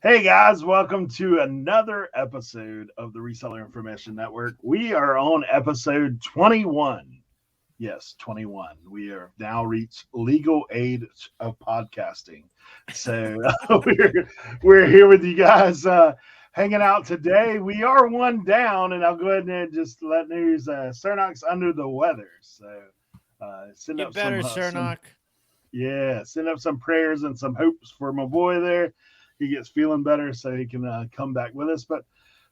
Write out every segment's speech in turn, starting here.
Hey guys, welcome to another episode of the Reseller Information Network. We are on episode 21. Yes, 21. We have now reached legal age of podcasting. So we're here with you guys hanging out today. We are one down, and I'll go ahead and just let news Cernoch's under the weather. So send Get up better, some Cernoch. yeah, send up some prayers and some hopes for my boy there. He gets feeling better so he can come back with us. But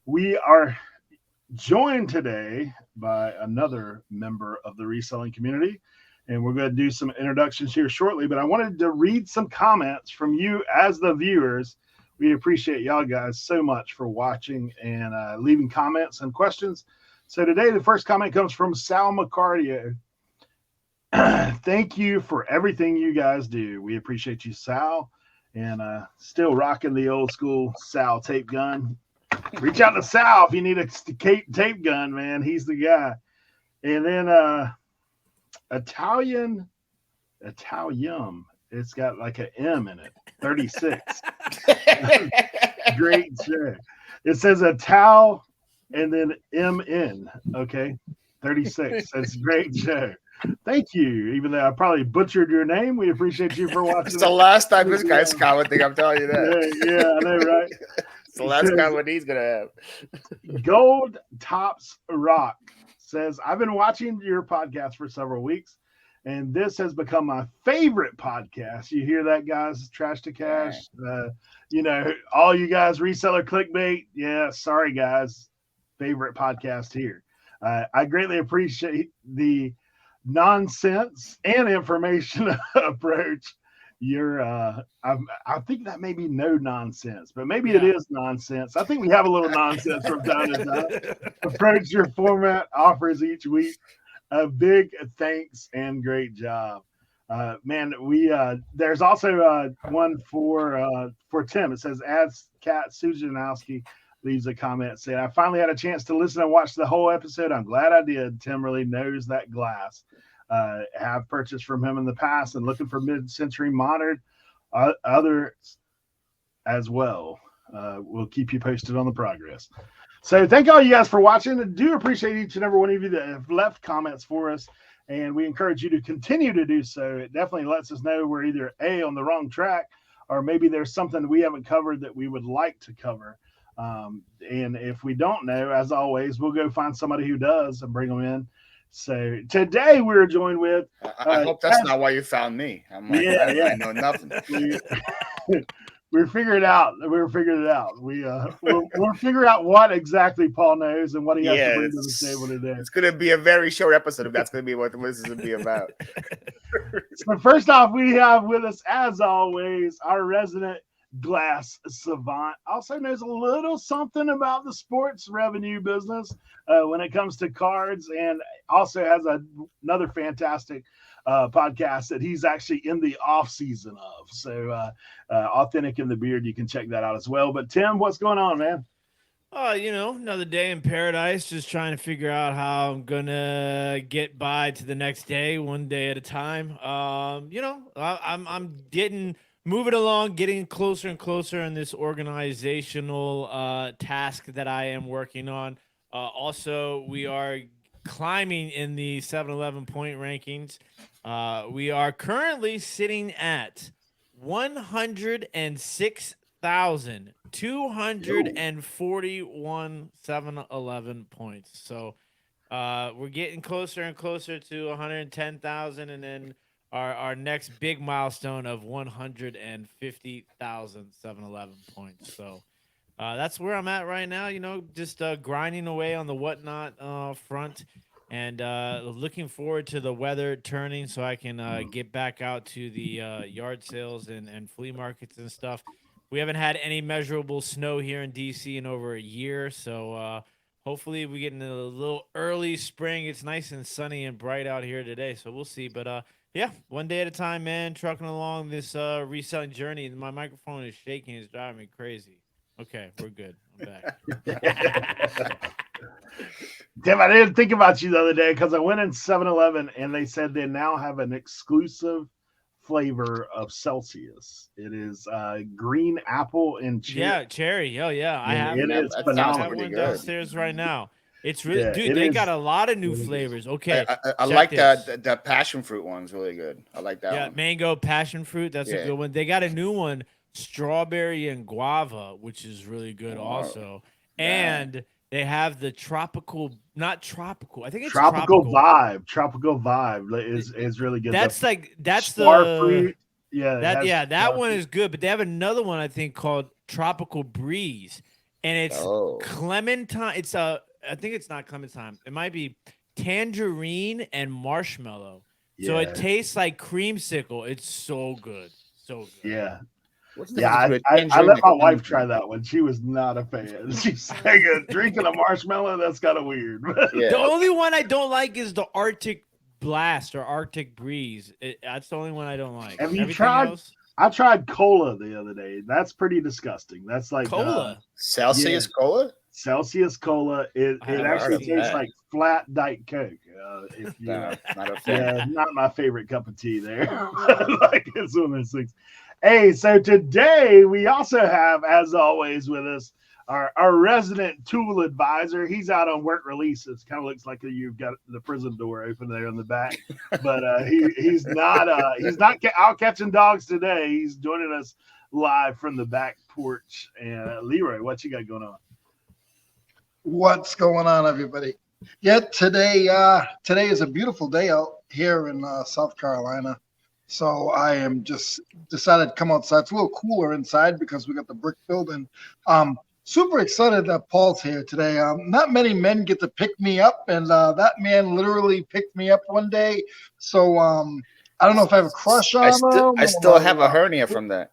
we are joined today by another member of the reselling community. And we're going to do some introductions here shortly. But I wanted to read some comments from you as the viewers. We appreciate y'all guys so much for watching and leaving comments and questions. So today, the first comment comes from Sal McCardio. Thank you for everything you guys do. We appreciate you, Sal. And still rocking the old school Sal tape gun. Reach out to Sal if you need a tape gun, man. He's the guy. And then Italian, it's got like an M in it, 36. Great show. It says Ital and then MN, okay, 36. That's a great show. Thank you. Even though I probably butchered your name, we appreciate you for watching. It's the last time this guy's commenting. I'm telling you that. Yeah, I know, right? It's the last comment he's gonna have. Gold Tops Rock says, I've been watching your podcast for several weeks, and this has become my favorite podcast. You hear that, guys? Trash to Cash. All you guys, reseller clickbait. Yeah, sorry, guys. Favorite podcast here. I greatly appreciate the nonsense and information approach. I think that may be no nonsense, but maybe it is nonsense. I think we have a little nonsense from time to time. Approach your format offers each week. A big thanks and great job. Man, there's also one for Tim. It says, as Kat Sujanowski leaves a comment saying, I finally had a chance to listen and watch the whole episode. I'm glad I did. Tim really knows that glass. Have purchased from him in the past and looking for mid-century modern others as well. We'll keep you posted on the progress. So thank all you guys for watching. I do appreciate each and every one of you that have left comments for us, and we encourage you to continue to do so. It definitely lets us know we're either on the wrong track, or maybe there's something we haven't covered that we would like to cover. And if we don't know, as always, we'll go find somebody who does and bring them in. So today we're joined with. I hope that's not why you found me. I'm like, I know nothing. We're figuring it out. We'll figure out what exactly Paul knows and what he has to bring to the table today. It's going to be a very short episode if that's going to be what this is going to be about. So first off, we have with us, as always, our resident glass savant. Also knows a little something about the sports revenue business when it comes to cards, and also has another fantastic podcast that he's actually in the off season of. So Authentic in the Beard, you can check that out as well. But Tim, what's going on, man? Another day in paradise, just trying to figure out how I'm gonna get by to the next day, one day at a time. I'm moving along, getting closer and closer in this organizational task that I am working on. Also, we are climbing in the 7-Eleven point rankings. We are currently sitting at 106,241 7-Eleven points. So we're getting closer and closer to 110,000, and then our next big milestone of 150,000 7-Eleven points. So that's where I'm at right now, just grinding away on the whatnot front, and looking forward to the weather turning so I can get back out to the yard sales and flea markets and stuff. We haven't had any measurable snow here in DC in over a year, so hopefully we get in a little early spring. It's nice and sunny and bright out here today, so we'll see. But yeah, one day at a time, man, trucking along this reselling journey. My microphone is shaking. It's driving me crazy. Okay, we're good. I'm back. Tim, I didn't think about you the other day because I went in 7-Eleven and they said they now have an exclusive flavor of Celsius. It is green apple and cherry. Yeah, cherry. Oh yeah, I have It it. is That sounds I phenomenal. have pretty one good. downstairs right now. It's really, Yeah, dude. it They is got a lot of new really good. flavors. Okay, I check like this. the passion fruit one's really good. I like that Yeah, one. mango passion fruit. That's a Yeah. good one. They got a new one, strawberry and guava, which is really good Oh, also. yeah. And they have the tropical, not tropical. I think it's Tropical tropical. vibe. Tropical vibe is really good. That's that's star the fruit. Yeah, it has that star one fruit. is good. But they have another one I think called Tropical Breeze, and it's Oh. clementine. It's I think it's not clementine. It might be tangerine and marshmallow. So it Yeah, tastes like creamsicle. It's so good. So good. yeah. What's the Yeah, difference I between tangerine let and my wife clementine? try that one. She was not a fan. She's like, drinking a marshmallow, that's kind of weird. Yeah. The only one I don't like is the Arctic Blast or Arctic Breeze. That's the only one I don't like. Have you Everything tried? else, I tried cola the other day. That's pretty disgusting. That's like cola. Celsius cola? Celsius cola. It I haven't actually heard of tastes that. like flat Diet Coke. If you, No, not a fan. yeah, not my favorite cup of tea there. Like it's one of those things. Hey, so today we also have, as always, with us our resident tool advisor. He's out on work releases. Kind of looks like you've got the prison door open there in the back, but he's not out catching dogs today. He's joining us live from the back porch. And Leroy, what you got going on? What's going on, everybody? Yeah, today is a beautiful day out here in South Carolina. So I am just decided to come outside. It's a little cooler inside because we got the brick building. Super excited that Paul's here today. Not many men get to pick me up, and that man literally picked me up one day. So I don't know if I have a crush on him. I still have a hernia from that.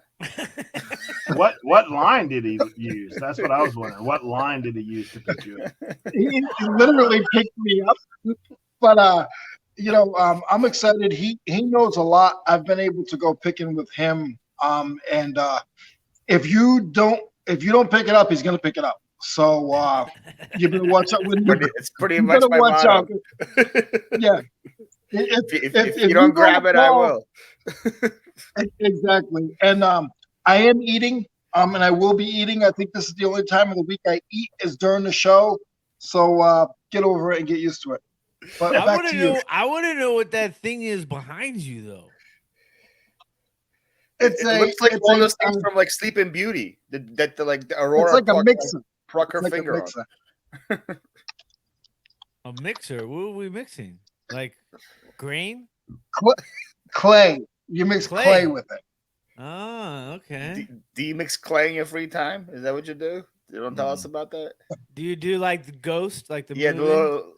What line did he use? That's what I was wondering. What line did he use to pick you up? He literally picked me up. But I'm excited. He knows a lot. I've been able to go picking with him. And if you don't pick it up, he's gonna pick it up. So you better watch out. It's pretty much my watch motto. out. Yeah. If you don't grab it, I will. Exactly. And I am eating. And I will be eating. I think this is the only time of the week I eat is during the show. So get over it and get used to it. But I back want to to you. know. I want to know what that thing is behind you, though. It looks like one of those things from like Sleeping Beauty. That the Aurora. It's like a mixer. Pluck her It's like a finger mixer. A mixer. What are we mixing? Like grain? Clay. You mix clay with it. Oh, okay. Do you mix clay in your free time? Is that what you do? You don't tell us about that? Do you do like the ghost, like the Yeah, movie?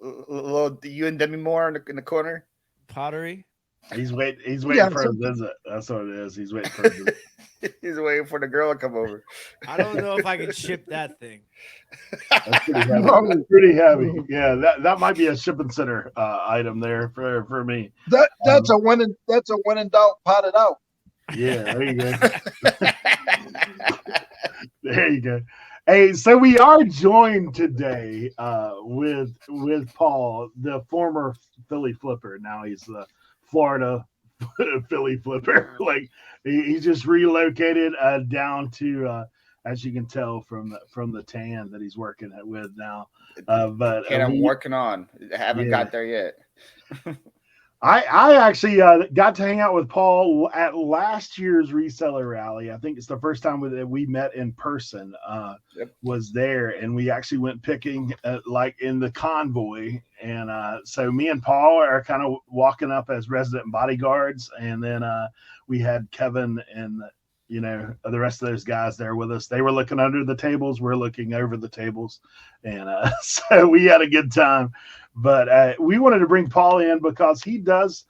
the little you and Demi Moore in the corner. Pottery? He's waiting Yeah, for a visit. That's what it is. He's waiting for a visit. He's waiting for the girl to come over. I don't know if I could ship that thing. That's pretty heavy. That's pretty heavy. Yeah, that might be a shipping center item there for me. That's a when in doubt, pot it out. Yeah, there you go. There you go. Hey, so we are joined today with Paul, the former Philly flipper. Now he's the Florida Philly flipper. Like he just relocated down to, as you can tell from the tan that he's working with now. But and I'm working on. I haven't got there yet. I actually got to hang out with Paul at last year's reseller rally. I think it's the first time that we met in person. Was there, and we actually went picking like in the convoy. And so me and Paul are kind of walking up as resident bodyguards, and then we had Kevin and the rest of those guys there with us. They were looking under the tables. We're looking over the tables, and so we had a good time. But we wanted to bring Paul in because he does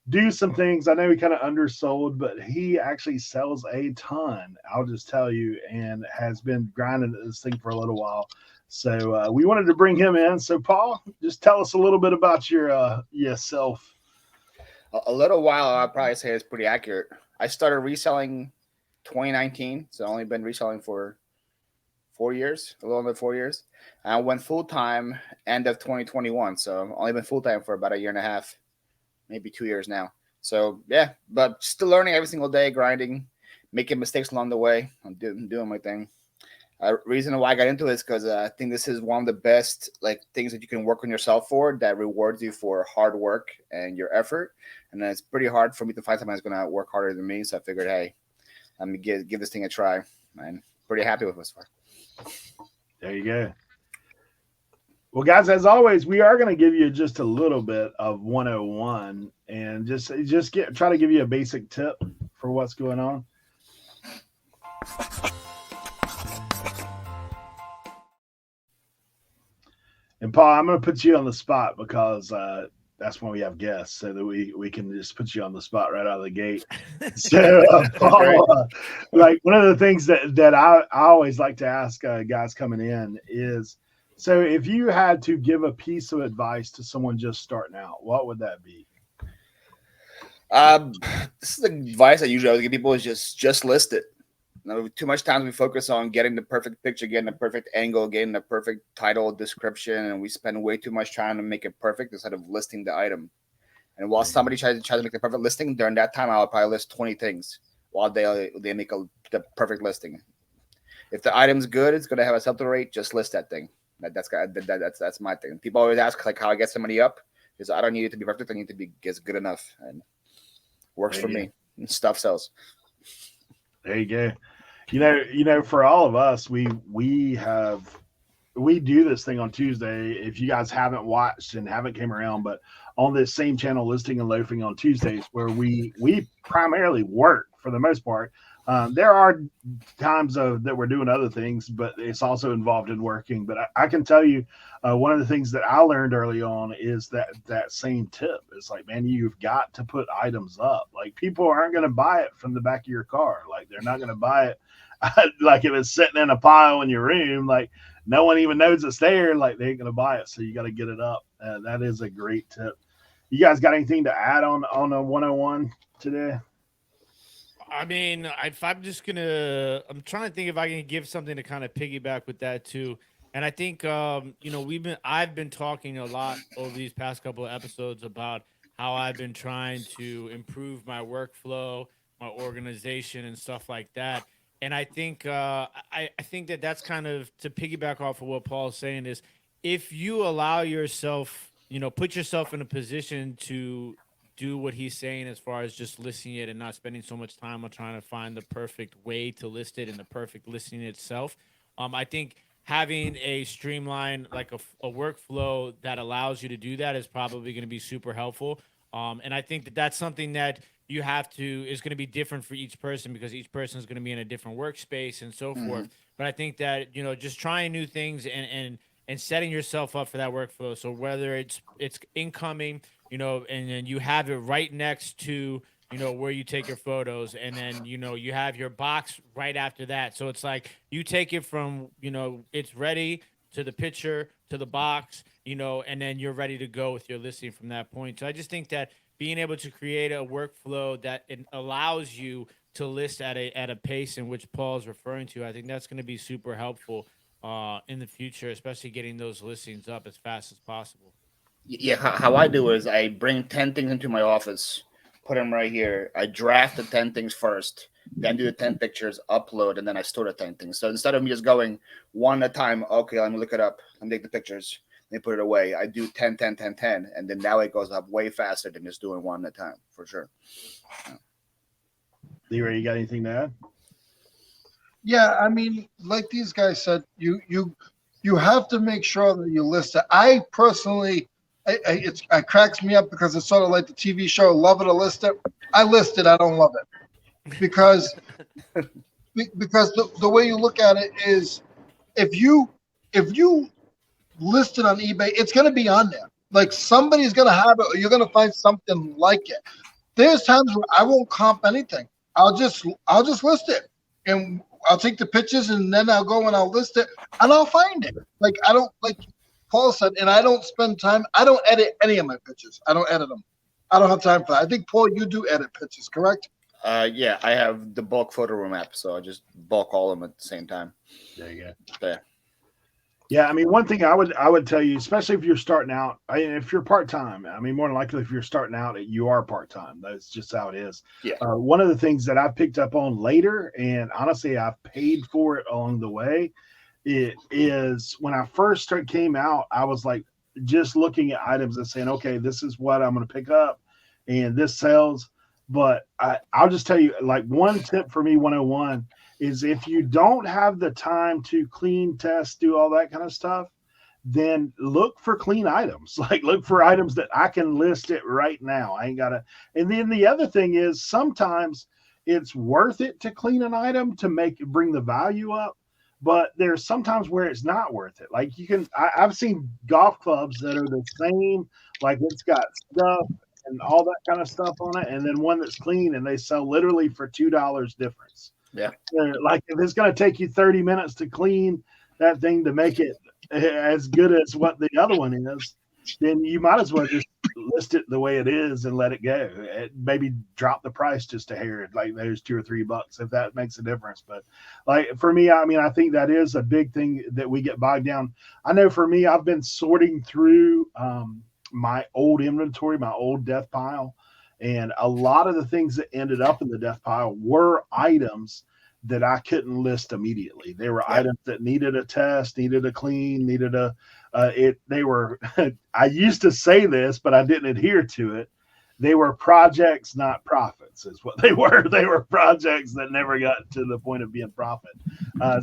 do some things. I know he kind of undersold, but he actually sells a ton, I'll just tell you, and has been grinding at this thing for a little while. So we wanted to bring him in. So Paul, just tell us a little bit about yourself. A little while, I'd probably say it's pretty accurate. I started reselling 2019, so I've only been reselling for 4 years, a little under 4 years. I went full-time end of 2021, so I've only been full-time for about a year and a half, maybe 2 years now. So yeah, but still learning every single day, grinding, making mistakes along the way. I'm doing my thing. Reason why I got into it is because I think this is one of the best things that you can work on yourself for that rewards you for hard work and your effort. And then it's pretty hard for me to find someone that's going to work harder than me. So I figured, hey, let me give this thing a try. And pretty happy with it so far. There you go. Well, guys, as always, we are going to give you just a little bit of 101 and just try to give you a basic tip for what's going on. And Paul, I'm going to put you on the spot because that's when we have guests, so that we can just put you on the spot right out of the gate. So, Paul, one of the things that I always like to ask guys coming in is, so if you had to give a piece of advice to someone just starting out, what would that be? This is the advice I usually always give people is just list it. Too much time we focus on getting the perfect picture, getting the perfect angle, getting the perfect title, description, and we spend way too much time to make it perfect instead of listing the item. And while somebody tries to make the perfect listing, during that time I'll probably list 20 things while they make the perfect listing. If the item's good, it's going to have a sell-through rate. Just list that thing. That's my thing. People always ask how I get somebody up. Is I don't need it to be perfect. I need it to be good enough, and works for me. And stuff sells. There you go. You know, for all of us, we do this thing on Tuesday. If you guys haven't watched and haven't came around, but on this same channel, Listing and Loafing on Tuesdays, where we primarily work for the most part. There are times that we're doing other things, but it's also involved in working. But I can tell you, one of the things that I learned early on is that same tip. It's like, man, you've got to put items up. Like, people aren't going to buy it from the back of your car. Like, they're not going to buy it like if it's sitting in a pile in your room. Like, no one even knows it's there. Like, they ain't going to buy it. So you got to get it up. That is a great tip. You guys got anything to add on a 101 today? I mean, I'm trying to think if I can give something to kind of piggyback with that too. And I think, I've been talking a lot over these past couple of episodes about how I've been trying to improve my workflow, my organization, and stuff like that. And I think, I think that's kind of to piggyback off of what Paul's saying is, if you allow yourself, put yourself in a position to do what he's saying as far as just listing it and not spending so much time on trying to find the perfect way to list it and the perfect listing itself. I think having a streamline, like a workflow that allows you to do that is probably going to be super helpful. And I think that's something that is going to be different for each person, because each person is going to be in a different workspace and so forth. But I think that, just trying new things and setting yourself up for that workflow. So whether it's incoming, and then you have it right next to, where you take your photos, and then, you have your box right after that. So it's like you take it from, it's ready to the picture to the box, and then you're ready to go with your listing from that point. So I just think that being able to create a workflow that it allows you to list at a pace in which Paul is referring to, I think that's going to be super helpful in the future, especially getting those listings up as fast as possible. Yeah, how I do is I bring 10 things into my office, put them right here. I draft the 10 things first, then do the 10 pictures, upload, and then I store the 10 things. So instead of me just going one at a time, okay, let me look it up, let me take the pictures, let me put it away. I do 10, 10, 10, 10, and then that way it goes up way faster than just doing one at a time, for sure. Leroy, you got anything to add? Yeah, I mean, like these guys said, you have to make sure that you list it. I personally, it cracks me up because it's sort of like the TV show Love It or List It. I list it, I don't love it, because the way you look at it is, if you list it on eBay, it's going to be on there. Like, somebody's going to have it, or you're going to find something like it. There's times where I won't comp anything. I'll just list it, and I'll take the pictures, and then I'll go and I'll list it, and I'll find it. Like, I don't, like Paul said, and I don't spend time. I don't edit any of my pictures. I don't edit them. I don't have time for that. I think, Paul, you do edit pictures, correct? Yeah, I have the bulk photo room app, so I just bulk all of them at the same time. There you go. Yeah. Yeah, I mean, one thing I would tell you, especially if you're starting out, if you're part time, I mean, more than likely, if you're starting out, you are part time. That's just how it is. Yeah. One of the things that I picked up on later, and honestly, I paid for it along the way, it is when I first came out, I was like just looking at items and saying, okay, this is what I'm going to pick up, and this sells. But I'll just tell you, like, one tip for me, 101. Is if you don't have the time to clean, test, do all that kind of stuff, then look for clean items. Like, look for items that I can list it right now. I ain't got to. And then the other thing is sometimes it's worth it to clean an item to bring the value up. But there's sometimes where it's not worth it. Like I've seen golf clubs that are the same, like it's got stuff and all that kind of stuff on it. And then one that's clean and they sell literally for $2 difference. Yeah. Like if it's going to take you 30 minutes to clean that thing to make it as good as what the other one is, then you might as well just list it the way it is and let it go. Maybe drop the price just a hair, like there's $2 or $3 if that makes a difference. But like for me, I mean, I think that is a big thing that we get bogged down. I know for me, I've been sorting through my old inventory, my old death pile. And a lot of the things that ended up in the death pile were items that I couldn't list immediately. They were items that needed a test, needed a clean, needed they were, I used to say this, but I didn't adhere to it. They were projects, not profits is what they were. They were projects that never got to the point of being profit.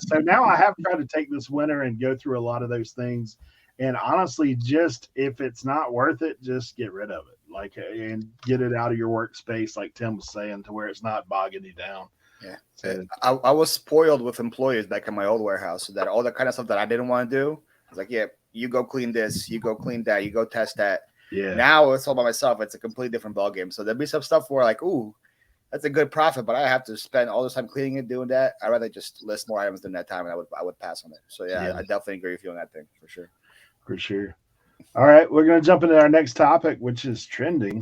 So now I have tried to take this winter and go through a lot of those things. And honestly, just if it's not worth it, just get rid of it. Like, and get it out of your workspace, like Tim was saying, to where it's not bogging you down. Yeah. So I was spoiled with employees back in my old warehouse, so that all the kind of stuff that I didn't want to do, I was like, yeah, you go clean this, you go clean that, you go test that. Yeah. Now it's all by myself. It's a completely different ballgame. So there'll be some stuff where like, ooh, that's a good profit, but I have to spend all this time cleaning it, doing that. I'd rather just list more items than that time, and I would pass on it. So yeah. I definitely agree with you on that thing for sure. For sure. All right, we're going to jump into our next topic, which is trending.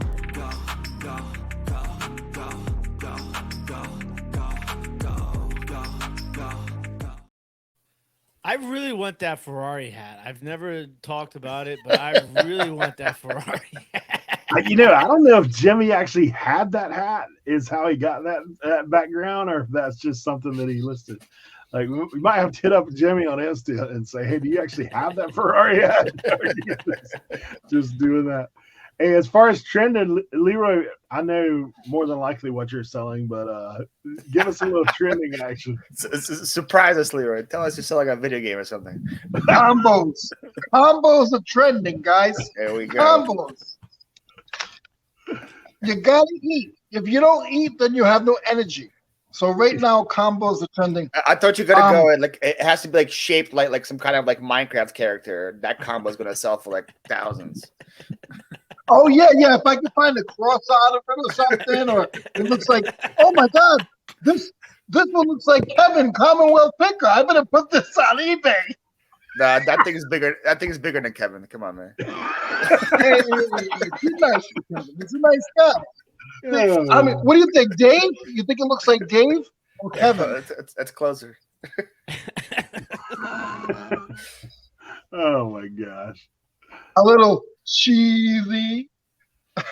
I really want that Ferrari hat. I've never talked about it, but I really want that Ferrari hat. You know, I don't know if Jimmy actually had that hat, is how he got that background, or if that's just something that he listed. Like, we might have to hit up Jimmy on Insta and say, hey, do you actually have that Ferrari hat? Just doing that. Hey, as far as trending, Leroy, I know more than likely what you're selling, but give us a little trending action. Surprise us, Leroy. Tell us you're selling a video game or something. Combos. Combos are trending, guys. There we go. Combos. You got to eat. If you don't eat, then you have no energy. So right now, combos are trending. I thought you were gonna go and like it has to be like shaped like some kind of like Minecraft character. That combo is gonna sell for like thousands. Oh yeah. If I can find a cross out of it or something, or it looks like, oh my God, this one looks like Kevin Commonwealth Picker. I better put this on eBay. Nah, that thing is bigger. That thing is bigger than Kevin. Come on, man. Hey, he's nice, Kevin. He's a nice guy. I mean, what do you think, Dave? You think it looks like Dave or Kevin? That's closer. Oh my gosh. A little cheesy.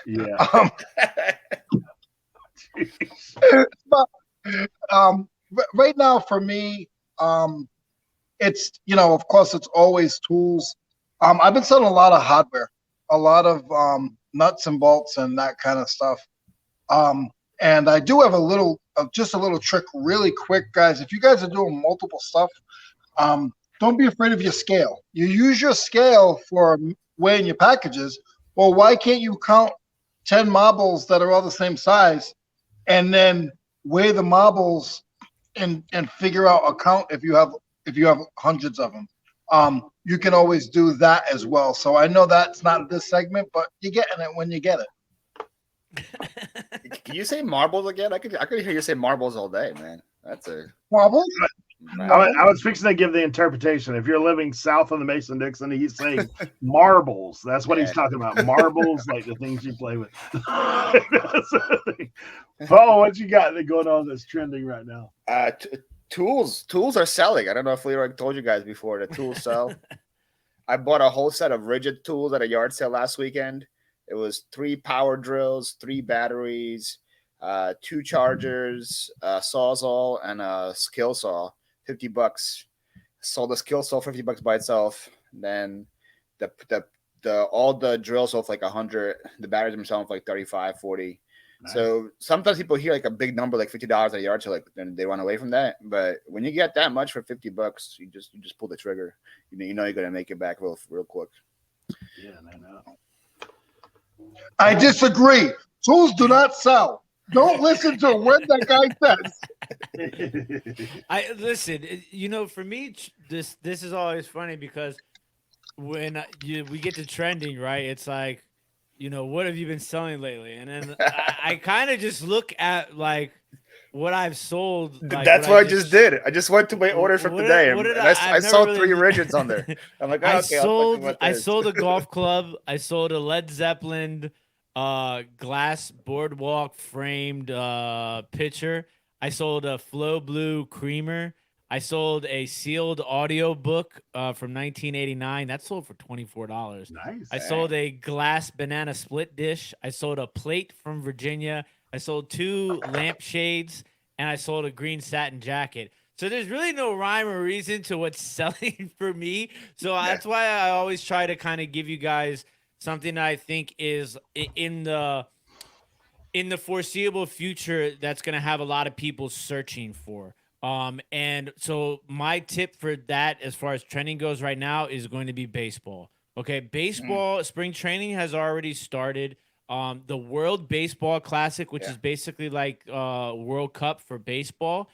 Yeah. But, right now for me, it's, of course it's always tools. I've been selling a lot of hardware, a lot of nuts and bolts and that kind of stuff. And I do have just a little trick really quick, guys. If you guys are doing multiple stuff, don't be afraid of your scale. You use your scale for weighing your packages. Well, why can't you count 10 marbles that are all the same size and then weigh the marbles and figure out a count if you have hundreds of them? You can always do that as well. So I know that's not this segment, but you're getting it when you get it. Can you say marbles again? I could hear you say marbles all day, man. That's a marbles. I was fixing to give the interpretation. If you're living south of the Mason-Dixon, he's saying marbles. That's what he's talking about. Marbles, like the things you play with. Paul, what you got going on that's trending right now? Tools are selling. I don't know if Leroy told you guys before. The tools sell. I bought a whole set of rigid tools at a yard sale last weekend. It was 3 power drills, 3 batteries, 2 chargers, a sawzall, and a skill saw. $50. Sold the skill saw $50 by itself. Then the all the drills sold for like 100. The batteries themselves for like 35, 40. Nice. So sometimes people hear like a big number, like $50 at a yard sale, like then they run away from that. But when you get that much for $50, you just pull the trigger. You know you're gonna make it back real quick. Yeah, no. I disagree. Tools do not sell. Don't listen to what that guy says. I listen. For me, this is always funny because when we get to trending, right? It's like, what have you been selling lately? And then I kind of just look at like what I've sold. Like, that's what I just did. I just went to my orders from today, and I sold really 3 rigids on there. I'm like, I sold a golf club. I sold a Led Zeppelin glass boardwalk framed pitcher. I sold a Flow Blue creamer. I sold a sealed audio book from 1989. That sold for $24. Nice. I sold a glass banana split dish. I sold a plate from Virginia. I sold 2 lampshades, and I sold a green satin jacket. So there's really no rhyme or reason to what's selling for me. So that's why I always try to kind of give you guys something that I think is in the foreseeable future that's going to have a lot of people searching for. And so my tip for that, as far as trending goes right now, is going to be baseball. Okay. Baseball spring training has already started. The World Baseball Classic, which is basically like, World Cup for baseball,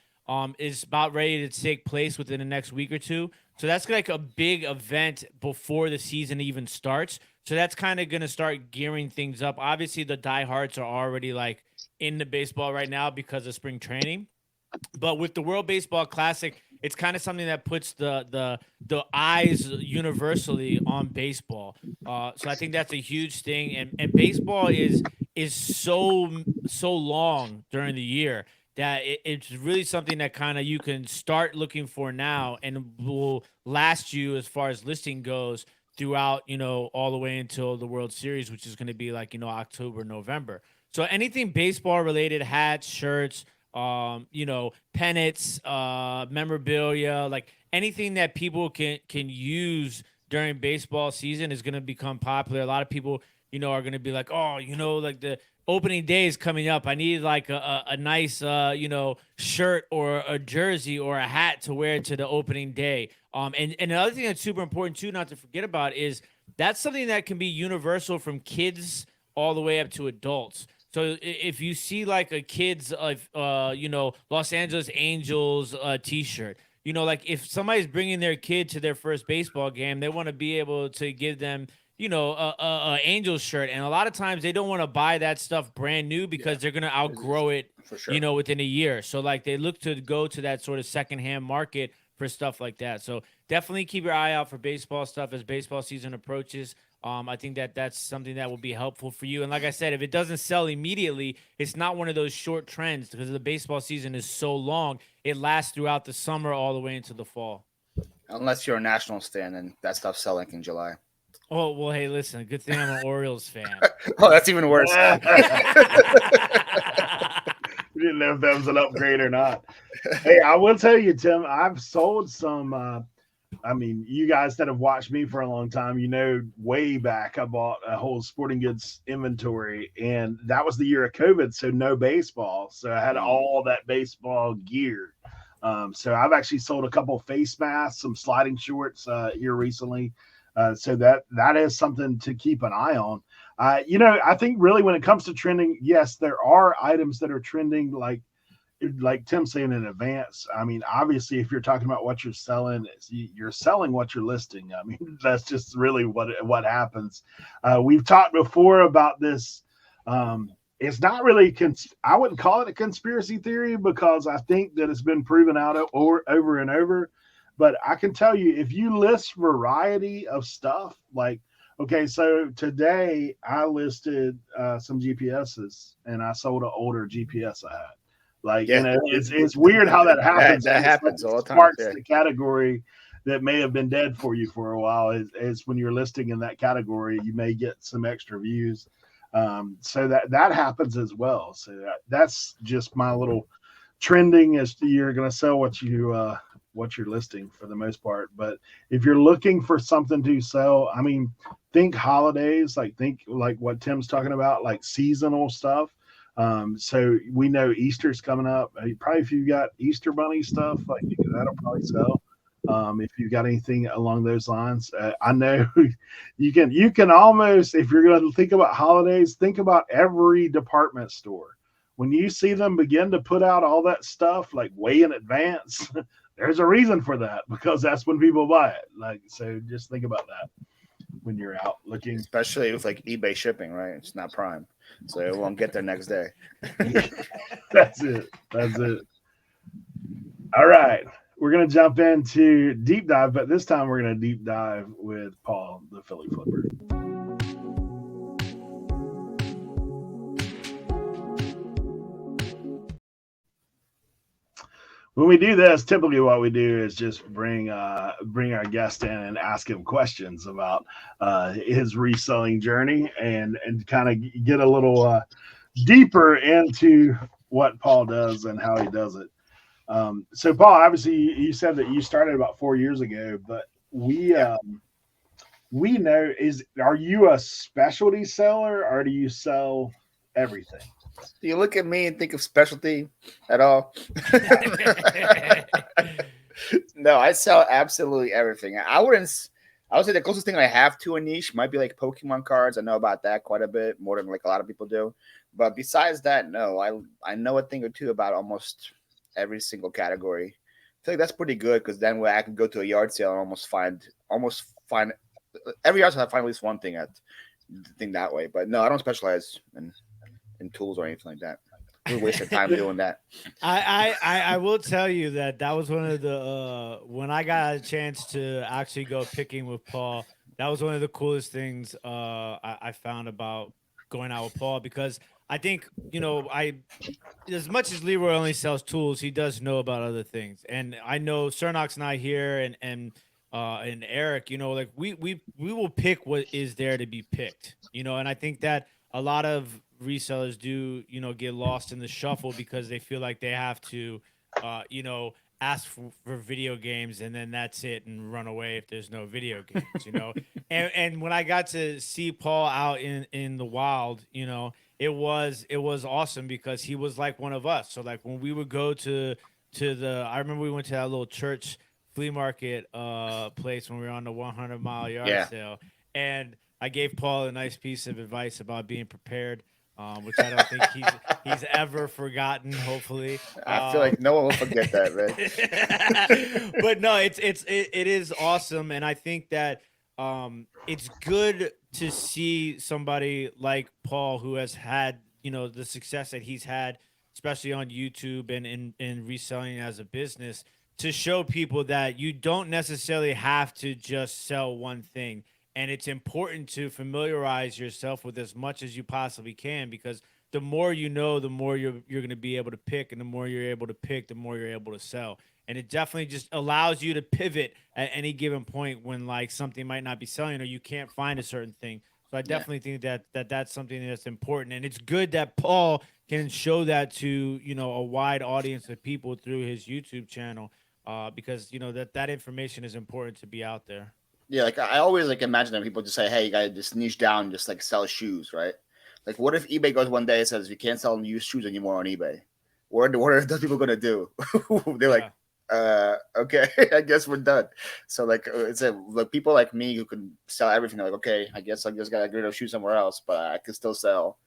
is about ready to take place within the next week or two. So that's like a big event before the season even starts. So that's kind of going to start gearing things up. Obviously the diehards are already like in the baseball right now because of spring training. But with the World Baseball Classic, it's kind of something that puts the eyes universally on baseball. So I think that's a huge thing. And baseball is so long during the year that it's really something that kind of you can start looking for now and will last you as far as listing goes throughout, all the way until the World Series, which is going to be like, October, November. So anything baseball related, hats, shirts, pennants, memorabilia, like anything that people can use during baseball season is going to become popular. A lot of people, are going to be like, oh, like the opening day is coming up. I need like a nice, shirt or a jersey or a hat to wear to the opening day. And another thing that's super important too, not to forget about, is that's something that can be universal from kids all the way up to adults. So if you see like a kid's, Los Angeles Angels T-shirt, like if somebody's bringing their kid to their first baseball game, they want to be able to give them, a Angels shirt. And a lot of times they don't want to buy that stuff brand new because they're going to outgrow it, for sure, within a year. So like they look to go to that sort of secondhand market for stuff like that. So definitely keep your eye out for baseball stuff as baseball season approaches. I think that's something that will be helpful for you. And like I said, if it doesn't sell immediately, it's not one of those short trends because the baseball season is so long. It lasts throughout the summer all the way into the fall. Unless you're a Nationals fan, and that stuff's selling in July. Oh, well, hey, listen, good thing I'm an Orioles fan. Oh, that's even worse. We didn't know if that was an upgrade or not. Hey, I will tell you, Tim, I've sold some you guys that have watched me for a long time, way back I bought a whole sporting goods inventory, and that was the year of COVID, so no baseball. So I had all that baseball gear. So I've actually sold a couple face masks, some sliding shorts here recently. So that is something to keep an eye on. I think really when it comes to trending, yes, there are items that are trending like Tim saying in advance. I mean, obviously, if you're talking about what you're selling, you're selling what you're listing. I mean, that's just really what happens. We've talked before about this. It's not really, I wouldn't call it a conspiracy theory because I think that it's been proven out over and over. But I can tell you, if you list variety of stuff, like, okay, so today I listed some GPSs and I sold an older GPS I had. Like, it's weird how that happens. That happens all the time. Sparks Yeah. the category that may have been dead for you for a while. Is when you're listing in that category, you may get some extra views. So that happens as well. So that's just my little trending is you're going to sell what you're listing for the most part. But if you're looking for something to sell, I mean, think holidays, think like what Tim's talking about, like seasonal stuff. So we know Easter's coming up. Probably if you've got Easter bunny stuff, that'll probably sell. If you've got anything along those lines, I know you can almost, if you're going to think about holidays, think about every department store. When you see them begin to put out all that stuff like way in advance, there's a reason for that, because that's when people buy it. So just think about that when you're out looking, especially with eBay shipping, right? It's not Prime, so it won't get there next day. That's it. All right. We're going to jump into deep dive, but this time we're going to deep dive with Paul, the Philly Flipper. When we do this, typically what we do is just bring our guest in and ask him questions about his reselling journey and kind of get a little deeper into what Paul does and how he does it. So Paul, obviously you said that you started about 4 years ago, but we know, are you a specialty seller or do you sell everything? Do you look at me and think of specialty at all? No, I sell absolutely everything. I would say the closest thing I have to a niche might be Pokemon cards. I know about that quite a bit, more than a lot of people do. But besides that, no, I know a thing or two about almost every single category. I feel that's pretty good, because then when I can go to a yard sale and almost find every yard sale, I find at least one thing that way. But no, I don't specialize in tools or anything like that. We waste your time doing that. I will tell you that was one of the when I got a chance to actually go picking with Paul, that was one of the coolest things I found about going out with Paul, because I think, as much as Leroy only sells tools, he does know about other things. And I know Cernoch's not here, and Eric, we will pick what is there to be picked, and I think that a lot of resellers do, get lost in the shuffle because they feel like they have to, ask for video games and then that's it, and run away if there's no video games, and when I got to see Paul out in the wild, it was awesome, because he was like one of us. So when we would go to I remember we went to that little church flea market place when we were on the 100-mile yard sale, and I gave Paul a nice piece of advice about being prepared, which I don't think he's ever forgotten. Hopefully, I feel like no one will forget that, man. But no, it is awesome, and I think that it's good to see somebody like Paul, who has had the success that he's had, especially on YouTube and in reselling as a business, to show people that you don't necessarily have to just sell one thing. And it's important to familiarize yourself with as much as you possibly can, because the more you know, the more you're going to be able to pick, and the more you're able to pick, the more you're able to sell. And it definitely just allows you to pivot at any given point when something might not be selling or you can't find a certain thing. So I definitely think that's something that's important. And it's good that Paul can show that to, a wide audience of people through his YouTube channel, because, that information is important to be out there. Yeah, I always imagine that people just say, "Hey, you gotta just niche down, just sell shoes, right?" What if eBay goes one day and says you can't sell used shoes anymore on eBay? What are those people gonna do? They're okay, I guess we're done. So it's people like me who can sell everything. They're okay, I guess I just gotta get rid of shoes somewhere else, but I can still sell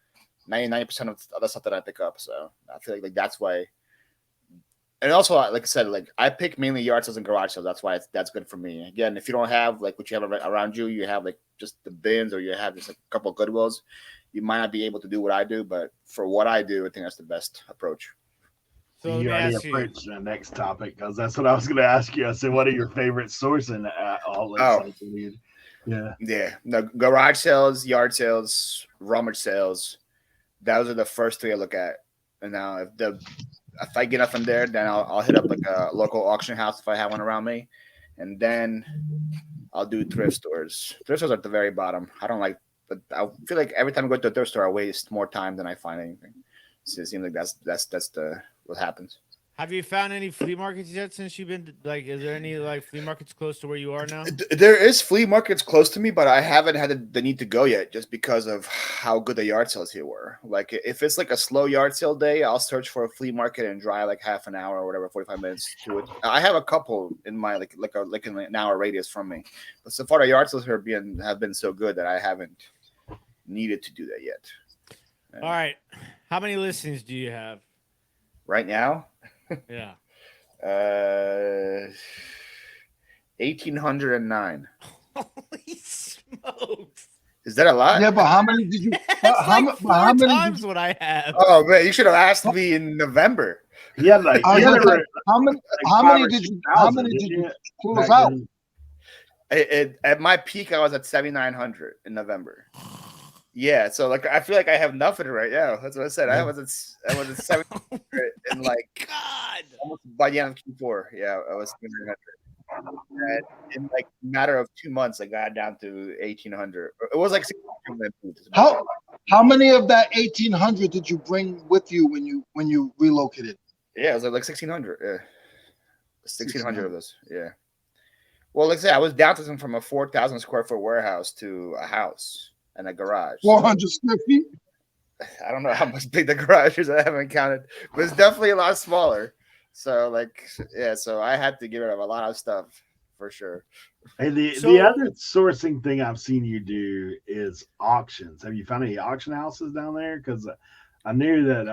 99% of the other stuff that I pick up. So I feel like that's why. And also, like I said, I pick mainly yard sales and garage sales. That's why that's good for me. Again, if you don't have what you have around you, you have just the bins, or you have just a couple of Goodwills, you might not be able to do what I do. But for what I do, I think that's the best approach. So you already approached the next topic, because that's what I was going to ask you. I said, what are your favorite sourcing outlets? Yeah. No, garage sales, yard sales, rummage sales. Those are the first three I look at. And now if I get nothing there, then I'll hit up like a local auction house if I have one around me, and then I'll do thrift stores. Thrift stores are at the very bottom. I don't like, but I feel like every time I go to a thrift store, I waste more time than I find anything. So it seems like that's the what happens. Have you found any flea markets yet since you've been like? Is there any like flea markets close to where you are now? There is flea markets close to me, but I haven't had the need to go yet, just because of how good the yard sales here were. Like if it's like a slow yard sale day, I'll search for a flea market and drive like half an hour or whatever, 45 minutes to it. I have a couple in my like in an hour radius from me, but so far the yard sales here have been so good that I haven't needed to do that yet. All right, how many listings do you have right now? Yeah. 1,809. Holy smokes! Is that a lot? Yeah, but how many did you? How many times what I have? Oh man, you should have asked me in November. Yeah, like How many? How many did you? How 5,000, many did you didn't close back out? then? At my peak, I was at 7,900 in November. Yeah, so like I feel like I have nothing right now. That's what I said. I was at 700 in like God, almost by the end of Q4. Yeah, I was 700. And in like a matter of 2 months, I got down to 1,800. It was like 600. How many of that 1,800 did you bring with you when you relocated? Yeah, it was like 1,600. Yeah, 1,600 of those. Yeah. Well, like I said, I was downsizing from a 4,000 square foot warehouse to a house and a garage. 400 square feet. I don't know how much big the garage is. I haven't counted, but it's definitely a lot smaller. So like, yeah, so I had to get rid of a lot of stuff for sure. Hey, the other sourcing thing I've seen you do is auctions. Have you found any auction houses down there? Because I knew that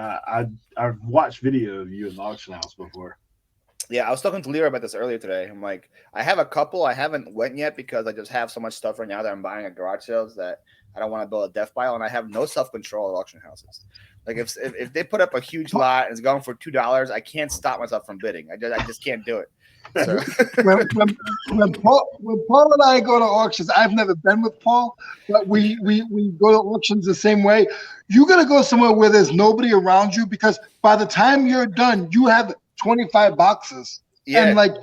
I've watched video of you in the auction house before. Yeah, I was talking to Leroy about this earlier today. I'm like, I have a couple. I haven't went yet because I just have so much stuff right now that I'm buying at garage sales that I don't want to build a death pile, and I have no self-control at auction houses. Like if they put up a huge lot and it's going for $2, I can't stop myself from bidding. I just can't do it. So. when Paul and I go to auctions, I've never been with Paul, but we go to auctions the same way. You got to go somewhere where there's nobody around you, because by the time you're done, you have 25 boxes. Yeah. And like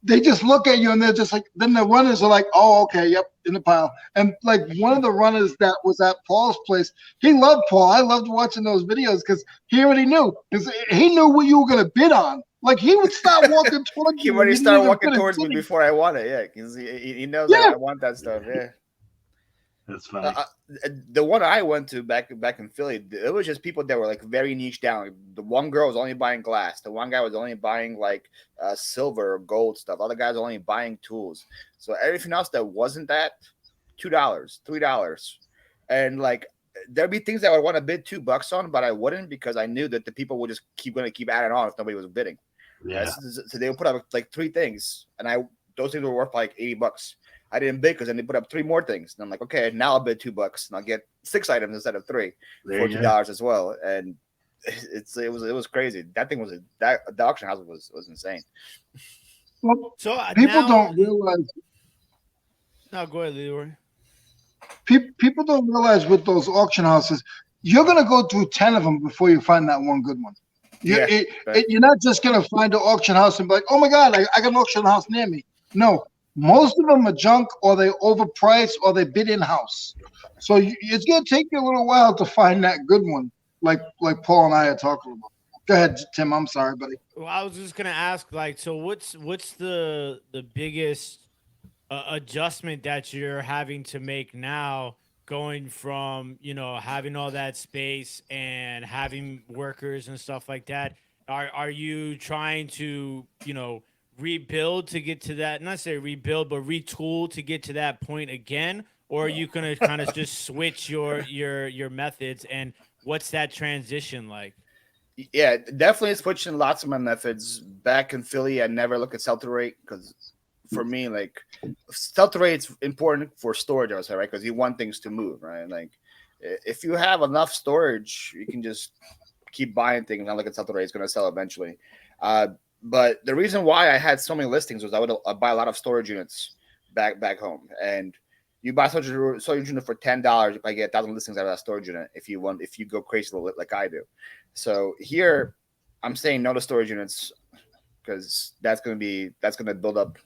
they just look at you and they're just like, then the runners are like, oh, okay, yep, in the pile. And like one of the runners that was at Paul's place, he loved Paul. I loved watching those videos because he already knew. Because he knew what you were going to bid on. Like he would start walking towards you. He already started walking towards me before I want it. Yeah, because he knows that I want that stuff. Yeah. That's funny. The one I went to back in Philly, it was just people that were like very niche down. Like, the one girl was only buying glass. The one guy was only buying like silver or gold stuff. Other guys were only buying tools. So everything else that wasn't that, $2, $3, and like there'd be things that I would want to bid $2 on, but I wouldn't because I knew that the people would just keep adding on if nobody was bidding. Yeah. So they would put up like 3 things, and those things were worth like $80. I didn't bid because then they put up 3 more things. And I'm like, okay, now I'll bid $2 and I'll get 6 items instead of 3 for $2 as well. And it was crazy. That thing the auction house was insane. Well, so people don't realize. No, go ahead, Leroy. People don't realize with those auction houses, you're gonna go through 10 of them before you find that one good one. You're not just gonna find an auction house and be like, oh my God, I got an auction house near me. No. Most of them are junk, or they overpriced, or they bid in-house. So it's going to take you a little while to find that good one, like Paul and I are talking about. Go ahead, Tim. I'm sorry, buddy. Well, I was just going to ask, like, so what's the biggest adjustment that you're having to make now, going from, having all that space and having workers and stuff like that? Are you trying to, rebuild to get to that, not say rebuild, but retool to get to that point again? Or are you going to kind of just switch your methods, and what's that transition like? Yeah, definitely switching lots of my methods. Back in Philly, I never look at sell-through rate because for me, like sell-through rate is important for storage, I would say, right? Because you want things to move, right? Like if you have enough storage, you can just keep buying things. Not look at sell-through rate; it's going to sell eventually. But the reason why I had so many listings was I would buy a lot of storage units back home. And you buy storage unit for $10, you probably get 1,000 listings out of that storage unit if you go crazy like I do. So here, I'm saying no to storage units because that's gonna build up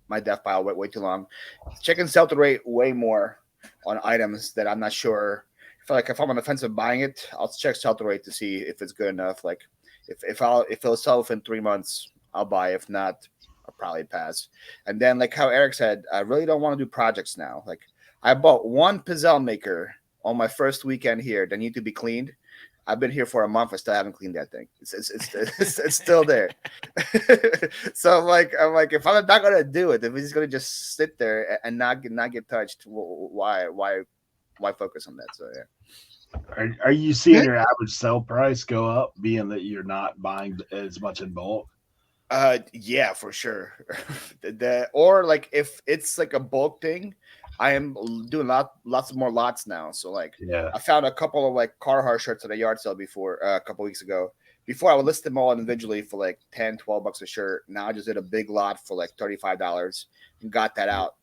my death pile way too long. Checking sell-through rate way more on items that I'm not sure. If I'm on the fence of buying it, I'll check sell-through rate to see if it's good enough. Like if it'll sell within 3 months, I'll buy. If not, I'll probably pass. And then like how Eric said, I really don't want to do projects now. Like I bought one pizzelle maker on my first weekend here that need to be cleaned. I've been here for a month. I still haven't cleaned that thing. It's still there. So I'm like, if I'm not gonna do it, if it's gonna just sit there and not get touched, why focus on that? So yeah. Are you seeing your average sell price go up, being that you're not buying as much in bulk? Yeah, for sure. Or like if it's like a bulk thing, I am doing lots more lots now. So like, yeah, I found a couple of like Carhartt shirts at a yard sale before a couple weeks ago. Before I would list them all individually for like $10-$12 a shirt. Now I just did a big lot for like $35 and got that out.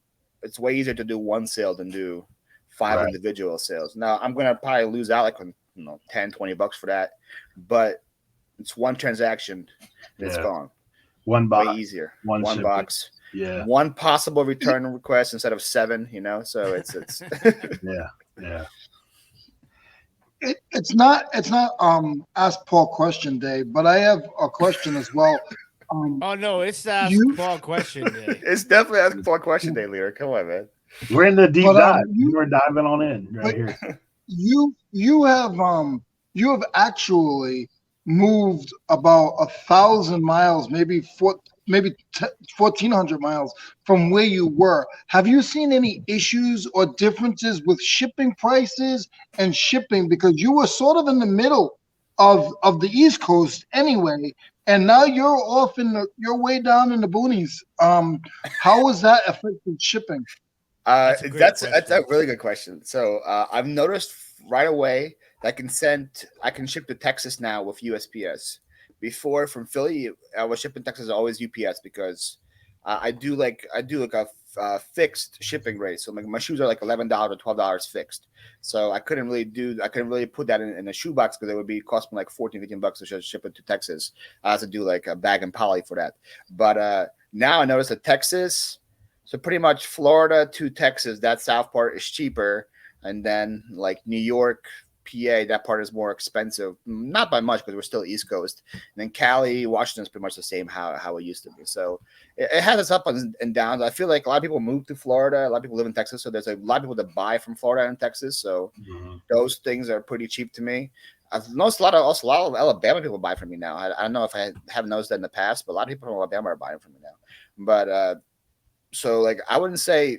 It's way easier to do one sale than do 5 individual sales. Now I'm gonna probably lose out like $10-$20 for that, but it's one transaction and it's gone. One box, way easier. One shipping. box. Yeah. One possible return request instead of 7, so it's yeah. It's not ask Paul question day, but I have a question as well. Oh no, it's ask Paul question day. It's definitely ask Paul question day, Leroy. Come on, man. We're in the deep dive. We're diving on in right here. You have actually moved about 1,000 miles, maybe 1,400 miles from where you were. Have you seen any issues or differences with shipping prices and shipping? Because you were sort of in the middle of the East Coast anyway, and now you're off you're way down in the boonies. How has that affected shipping? That's a really good question. So I've noticed right away that I can ship to Texas now with USPS. Before from Philly, I was shipping Texas always UPS because I do like a fixed shipping rate. So my shoes are like $11 or $12 fixed. So I couldn't really put that in a shoebox because it would be cost me like $14-$15 to ship it to Texas. I have to do like a bag and poly for that. But now I noticed that Texas, so pretty much Florida to Texas, that south part is cheaper, and then like New York, PA, that part is more expensive, not by much because we're still East Coast. And then Cali, Washington is pretty much the same how it used to be. So it has its up and downs. I feel like a lot of people move to Florida, a lot of people live in Texas, so there's a lot of people that buy from Florida and Texas. So those things are pretty cheap to me. I've noticed a lot of Alabama people buy from me now. I don't know if I haven't noticed that in the past, but a lot of people from Alabama are buying from me now. But so like I wouldn't say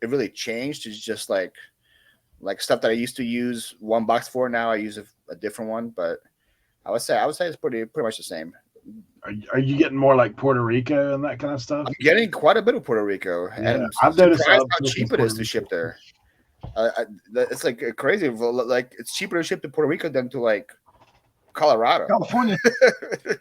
it really changed. It's just like stuff that I used to use one box for, now I use a different one. But I would say it's pretty much the same. Are you getting more like Puerto Rico and that kind of stuff? I'm getting quite a bit of Puerto Rico, and I'm surprised how cheap it is to ship there. It's like crazy. Like it's cheaper to ship to Puerto Rico than to like Colorado, California.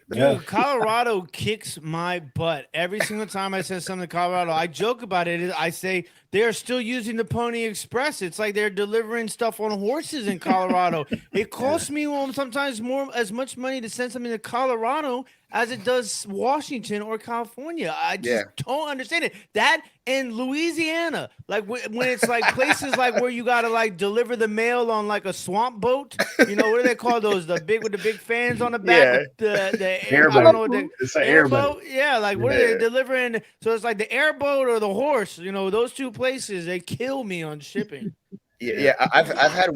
Dude, Colorado kicks my butt every single time I send something to Colorado. I joke about it. I say they are still using the Pony Express. It's like they're delivering stuff on horses in Colorado. It costs me sometimes as much money to send something to Colorado as it does Washington or California. I just don't understand it. That and Louisiana, like when it's like places like where you gotta like deliver the mail on like a swamp boat. You know what do they call those? The big with the big fans on the back. The airboat. I don't know what it's an airboat. Yeah, like what are they delivering? So it's like the airboat or the horse. You know, those two places they kill me on shipping. I've had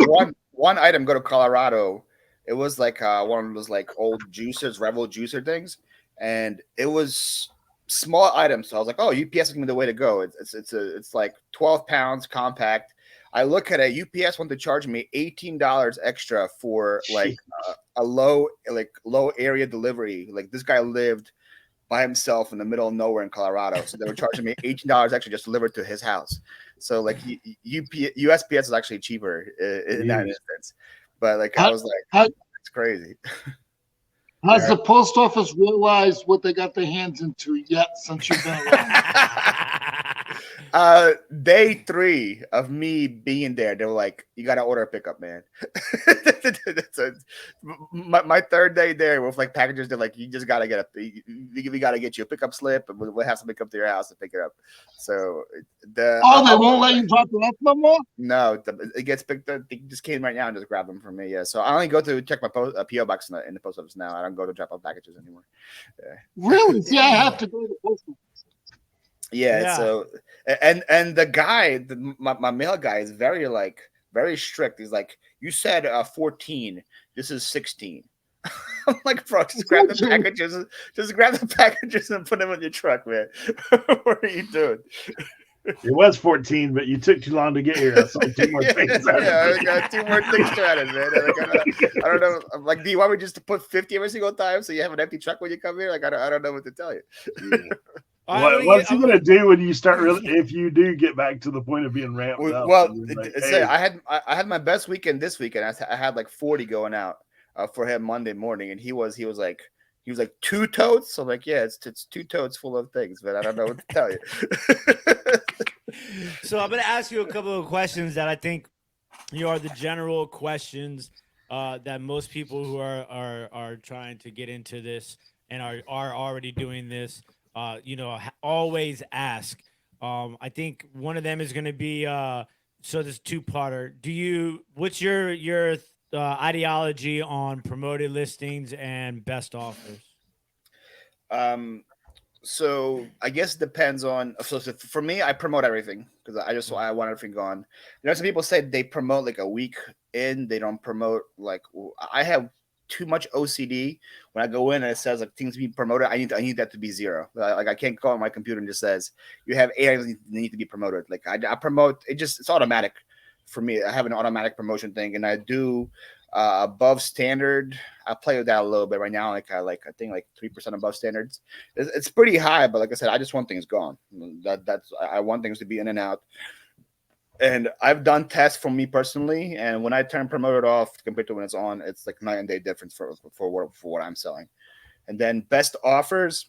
one item go to Colorado. It was like one of those like old juicers, Rebel juicer things, and it was small items. So I was like, "Oh, UPS is gonna be the way to go." It's like 12 pounds, compact. I look at it. UPS wanted to charge me $18 extra for like a low area delivery. Like this guy lived by himself in the middle of nowhere in Colorado, so they were charging me $18 extra just delivered to his house. So like USPS is actually cheaper in that instance. But like I was like, it's crazy. Has the post office realized what they got their hands into yet since you've been around? Day 3 of me being there, they were like, "You got to order a pickup, man." So my third day there with like packages, they're like, "You just got to get we got to get you a pickup slip, and we'll have somebody come to your house and pick it up." So They won't let you drop it off no more? No, it gets picked up. They just came right now and just grabbed them from me. Yeah, so I only go to check my PO box in the post office now. I don't go to drop off packages anymore. Yeah. Really? See, I have to go to the post office. Yeah. So and the guy, my mail guy is very strict. He's like, "You said 14. This is 16." I'm like, "Bro, just grab the packages. Just grab the packages and put them in your truck, man." What are you doing? It was 14, but you took too long to get here. I saw 2 more things. I got 2 more things to add in, man. I don't know. I'm like, do you want me just to put 50 every single time so you have an empty truck when you come here? Like, I don't know what to tell you. What's he gonna do when you start if you do get back to the point of being ramped up? Well, like, hey. I had my best weekend this weekend. I had like 40 going out for him Monday morning, and he was like 2 totes. So I'm like, yeah, it's 2 totes full of things, but I don't know what to tell you. So I'm going to ask you a couple of questions that I think are the general questions that most people who are trying to get into this and are already doing this, always ask. I think one of them is going to be so this 2-parter. What's your ideology on promoted listings and best offers? So I guess it depends on. So for me, I promote everything because I want everything gone. Some people say they promote like a week in. They don't promote like I have too much OCD when I go in and it says like things being promoted. I need that to be 0. Like I can't go on my computer and just says you have 8 items that need to be promoted. Like I promote it. It's automatic for me. I have an automatic promotion thing, and I do. Above standard, I play with that a little bit right now. I think 3% above standards. It's pretty high, but like I said, I just want things gone. I want things to be in and out. And I've done tests for me personally, and when I turn promoted off compared to when it's on, it's like night and day difference for what I'm selling. And then best offers,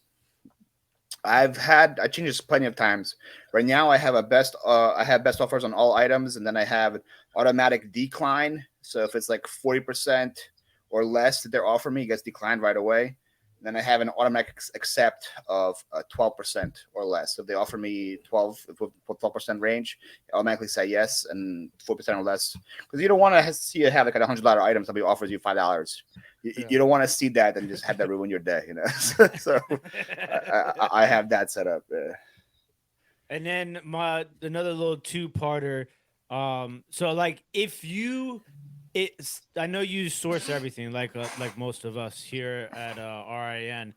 I changed this plenty of times. Right now, I have best offers on all items, and then I have automatic decline. So if it's like 40% or less that they're offering me, it gets declined right away. And then I have an automatic accept of 12% or less. So if they offer me 12% range, I automatically say yes, and 4% or less. Because you don't want to see you have like a $100 item, somebody offers you $5. You don't want to see that and just have that ruin your day, So I have that set up. And then another little 2-parter. So like I know you source everything like most of us here at RIN.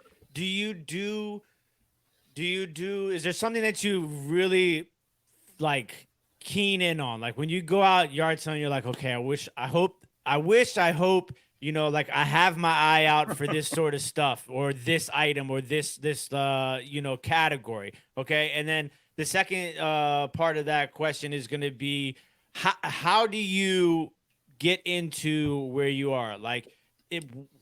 Is there something that you really like keen in on? Like when you go out yard selling, you're like, okay, I wish, I hope, like I have my eye out for this sort of stuff or this item or this category. Okay. And then the second part of that question is going to be, how do you get into where you are? Like,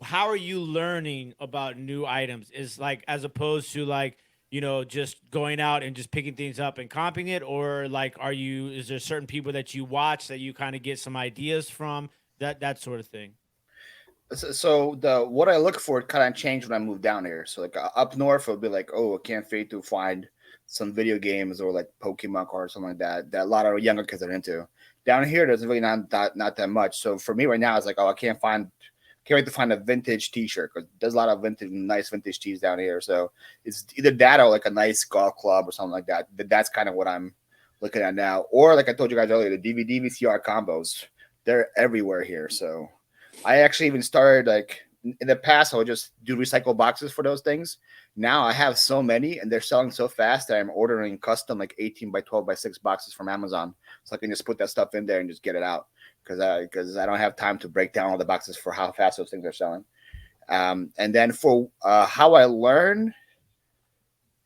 how are you learning about new items? Is like, as opposed to like, just going out and just picking things up and comping it, or like, is there certain people that you watch that you kind of get some ideas from, that sort of thing? So what I look for kind of changed when I moved down here. So like up north, it'll be like, oh, I can't wait to find some video games or like Pokemon cards or something like that a lot of younger kids are into. Down here, there's really not that much. So for me right now, it's like, oh, I can't wait to find a vintage T-shirt because there's a lot of nice vintage tees down here. So it's either that or like a nice golf club or something like that. That's kind of what I'm looking at now. Or like I told you guys earlier, the DVD VCR combos, they're everywhere here. So I actually even started like in the past, I would just do recycle boxes for those things. Now I have so many and they're selling so fast that I'm ordering custom like 18 by 12 by 6 boxes from Amazon. So I can just put that stuff in there and just get it out because I don't have time to break down all the boxes for how fast those things are selling. And then for how I learn,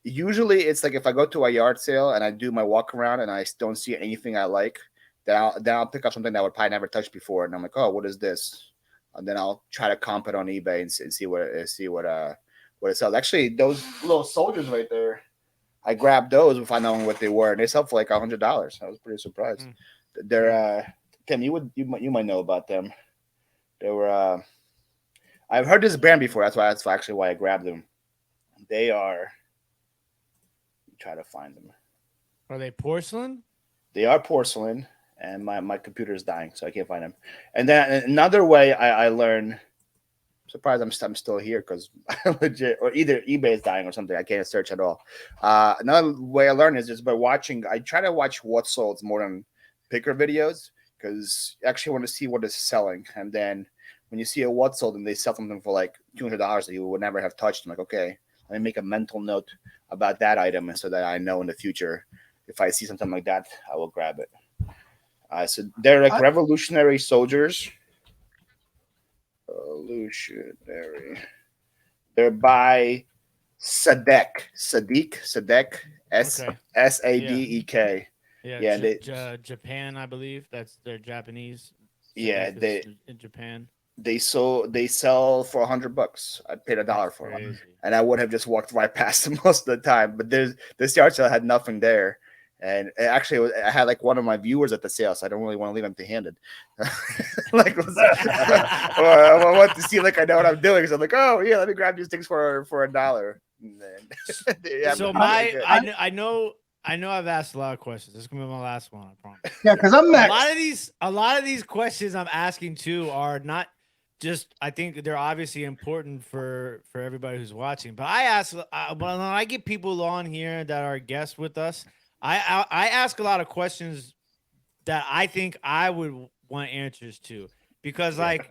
usually it's like if I go to a yard sale and I do my walk around and I don't see anything I like, then I'll pick up something that I would probably never touched before. And I'm like, oh, what is this? And then I'll try to comp it on eBay and see what it sells. Actually, those little soldiers right there, I grabbed those without knowing what they were, and they sell for like $100. I was pretty surprised. They're Tim, you might know about them. They were I've heard this brand before. That's actually why I grabbed them. They are. Try to find them. Are they porcelain? They are porcelain, and my computer is dying, so I can't find them. And then another way I learn. Surprised I'm still here because legit, or either eBay is dying or something. I can't search at all. Another way I learn is just by watching. I try to watch what sold more than picker videos because you actually want to see what is selling. And then when you see a what sold and they sell something for like $200 that you would never have touched, I'm like, okay, let me make a mental note about that item so that I know in the future if I see something like that, I will grab it. So they're like revolutionary soldiers. Revolutionary. They're by Sadek. Sadek. Yeah, Japan, I believe. They're Japanese. Yeah, in Japan. They sell for $100. I paid $1 for them, and I would have just walked right past them most of the time. But this yard sale had nothing there. And actually, I had like one of my viewers at the sale, so I don't really want to leave empty-handed. Like, or I want to see like I know what I'm doing. So I'm like, oh yeah, let me grab these things for $1. And then, so I know I've asked a lot of questions. This is gonna be my last one, I promise. Yeah, because I'm next. A lot of these questions I'm asking too are not just. I think they're obviously important for everybody who's watching. But I ask when I get people on here that are guests with us. I ask a lot of questions that I think I would want answers to because like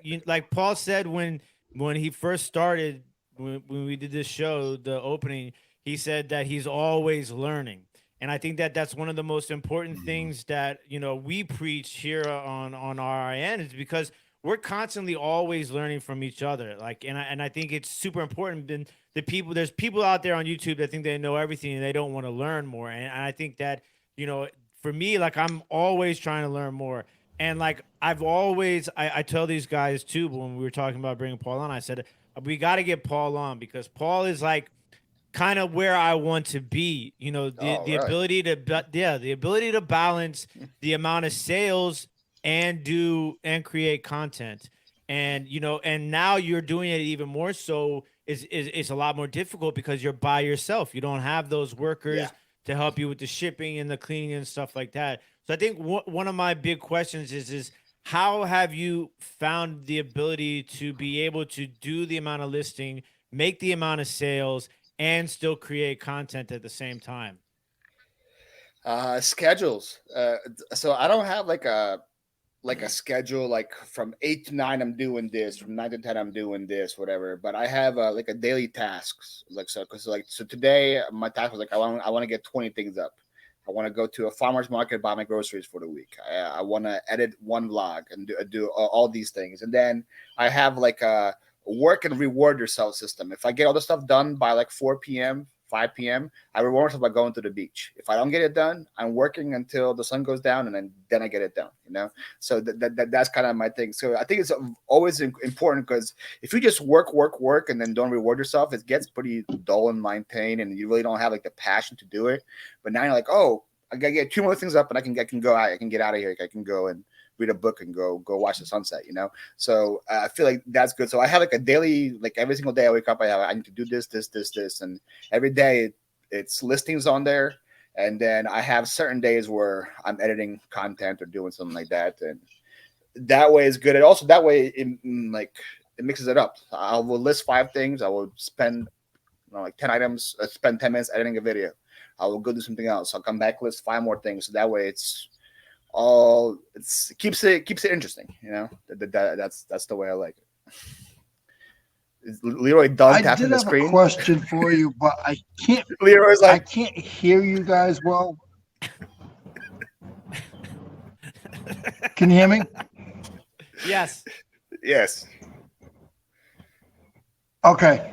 Paul said when he first started when we did this show, the opening, he said that he's always learning. And I think that that's one of the most important things that, we preach here on RIN is because we're constantly always learning from each other. Like, and I think it's super important. And there's people out there on YouTube that think they know everything and they don't want to learn more. And I think that, for me, like I'm always trying to learn more. And like, I tell these guys too, when we were talking about bringing Paul on, I said, we got to get Paul on because Paul is like kind of where I want to be, the ability to balance the amount of sales and create content. And, and now you're doing it even more so it's a lot more difficult because you're by yourself. You don't have those workers to help you with the shipping and the cleaning and stuff like that. So I think one of my big questions is how have you found the ability to be able to do the amount of listing, make the amount of sales, and still create content at the same time? Schedules. So I don't have like a schedule, like from 8 to 9 I'm doing this, from 9 to 10 I'm doing this, whatever. But I have like a daily tasks, so today my task was like I want to get 20 things up. I want to go to a farmer's market, buy my groceries for the week. I want to edit one vlog and do all these things. And then I have like a work and reward yourself system. If I get all the stuff done by like 4 p.m., 5 p.m., I reward myself by going to the beach. If I don't get it done, I'm working until the sun goes down, and then I get it done, So that's kind of my thing. So I think it's always important because if you just work, and then don't reward yourself, it gets pretty dull and maintained, and you really don't have like the passion to do it. But now you're like, oh, I gotta get 2 more things up, and I can go out. I can get out of here. I can go and read a book and go watch the sunset, So I feel like that's good. So I have like a daily, like every single day I wake up, I need to do this, and every day it's listings on there. And then I have certain days where I'm editing content or doing something like that, and that way is good. And also that way it mixes it up. I will list 5 things. I will spend like 10 items. Spend 10 minutes editing a video. I will go do something else. I'll come back, list 5 more things. So that way it keeps it interesting, That's the way I like it. Is Leroy done tapping the screen? I did have a question for you, but I can't. Leroy's like, I can't hear you guys well. Can you hear me? Yes. Okay.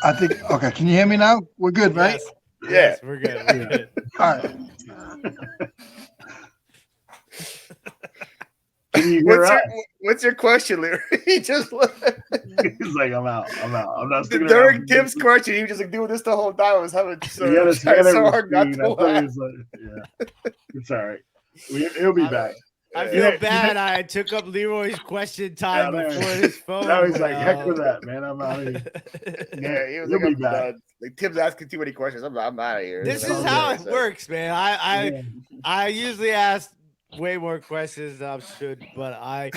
I think. Okay. Can you hear me now? We're good, right? Yes, we're good. All right. What's your question, Leroy? He just He's like, I'm out. I'm not sticking During around. Tim's question, he was just like doing this the whole time. I was having so, He had his trying hand so over hard the not screen. to I thought he laugh. was like, yeah, it's all right. He'll be back. I You feel know- bad. I took up Leroy's question time Yeah, before man. his phone. Now he's like, heck with that, man. I'm out of here. Yeah, he was He'll like, be I'm back. done. Like Tim's asking too many questions. I'm out of here. This Yeah, is that how was it works, man. Yeah. I usually ask way more questions than I should, but I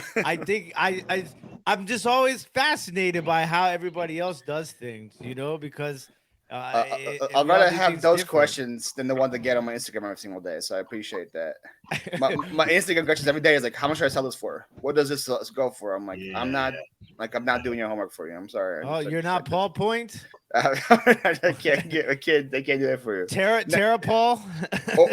think I'm just always fascinated by how everybody else does things, you know, because I'd we all rather do have things those different. questions than the one to get on my Instagram every single day. So I appreciate that. My Instagram questions every day is like, how much should I sell this for? What does this go for? I'm like, I'm not doing your homework for you. I'm sorry. Oh, you're not Paul Point? I can't do that for you. Tara Paul?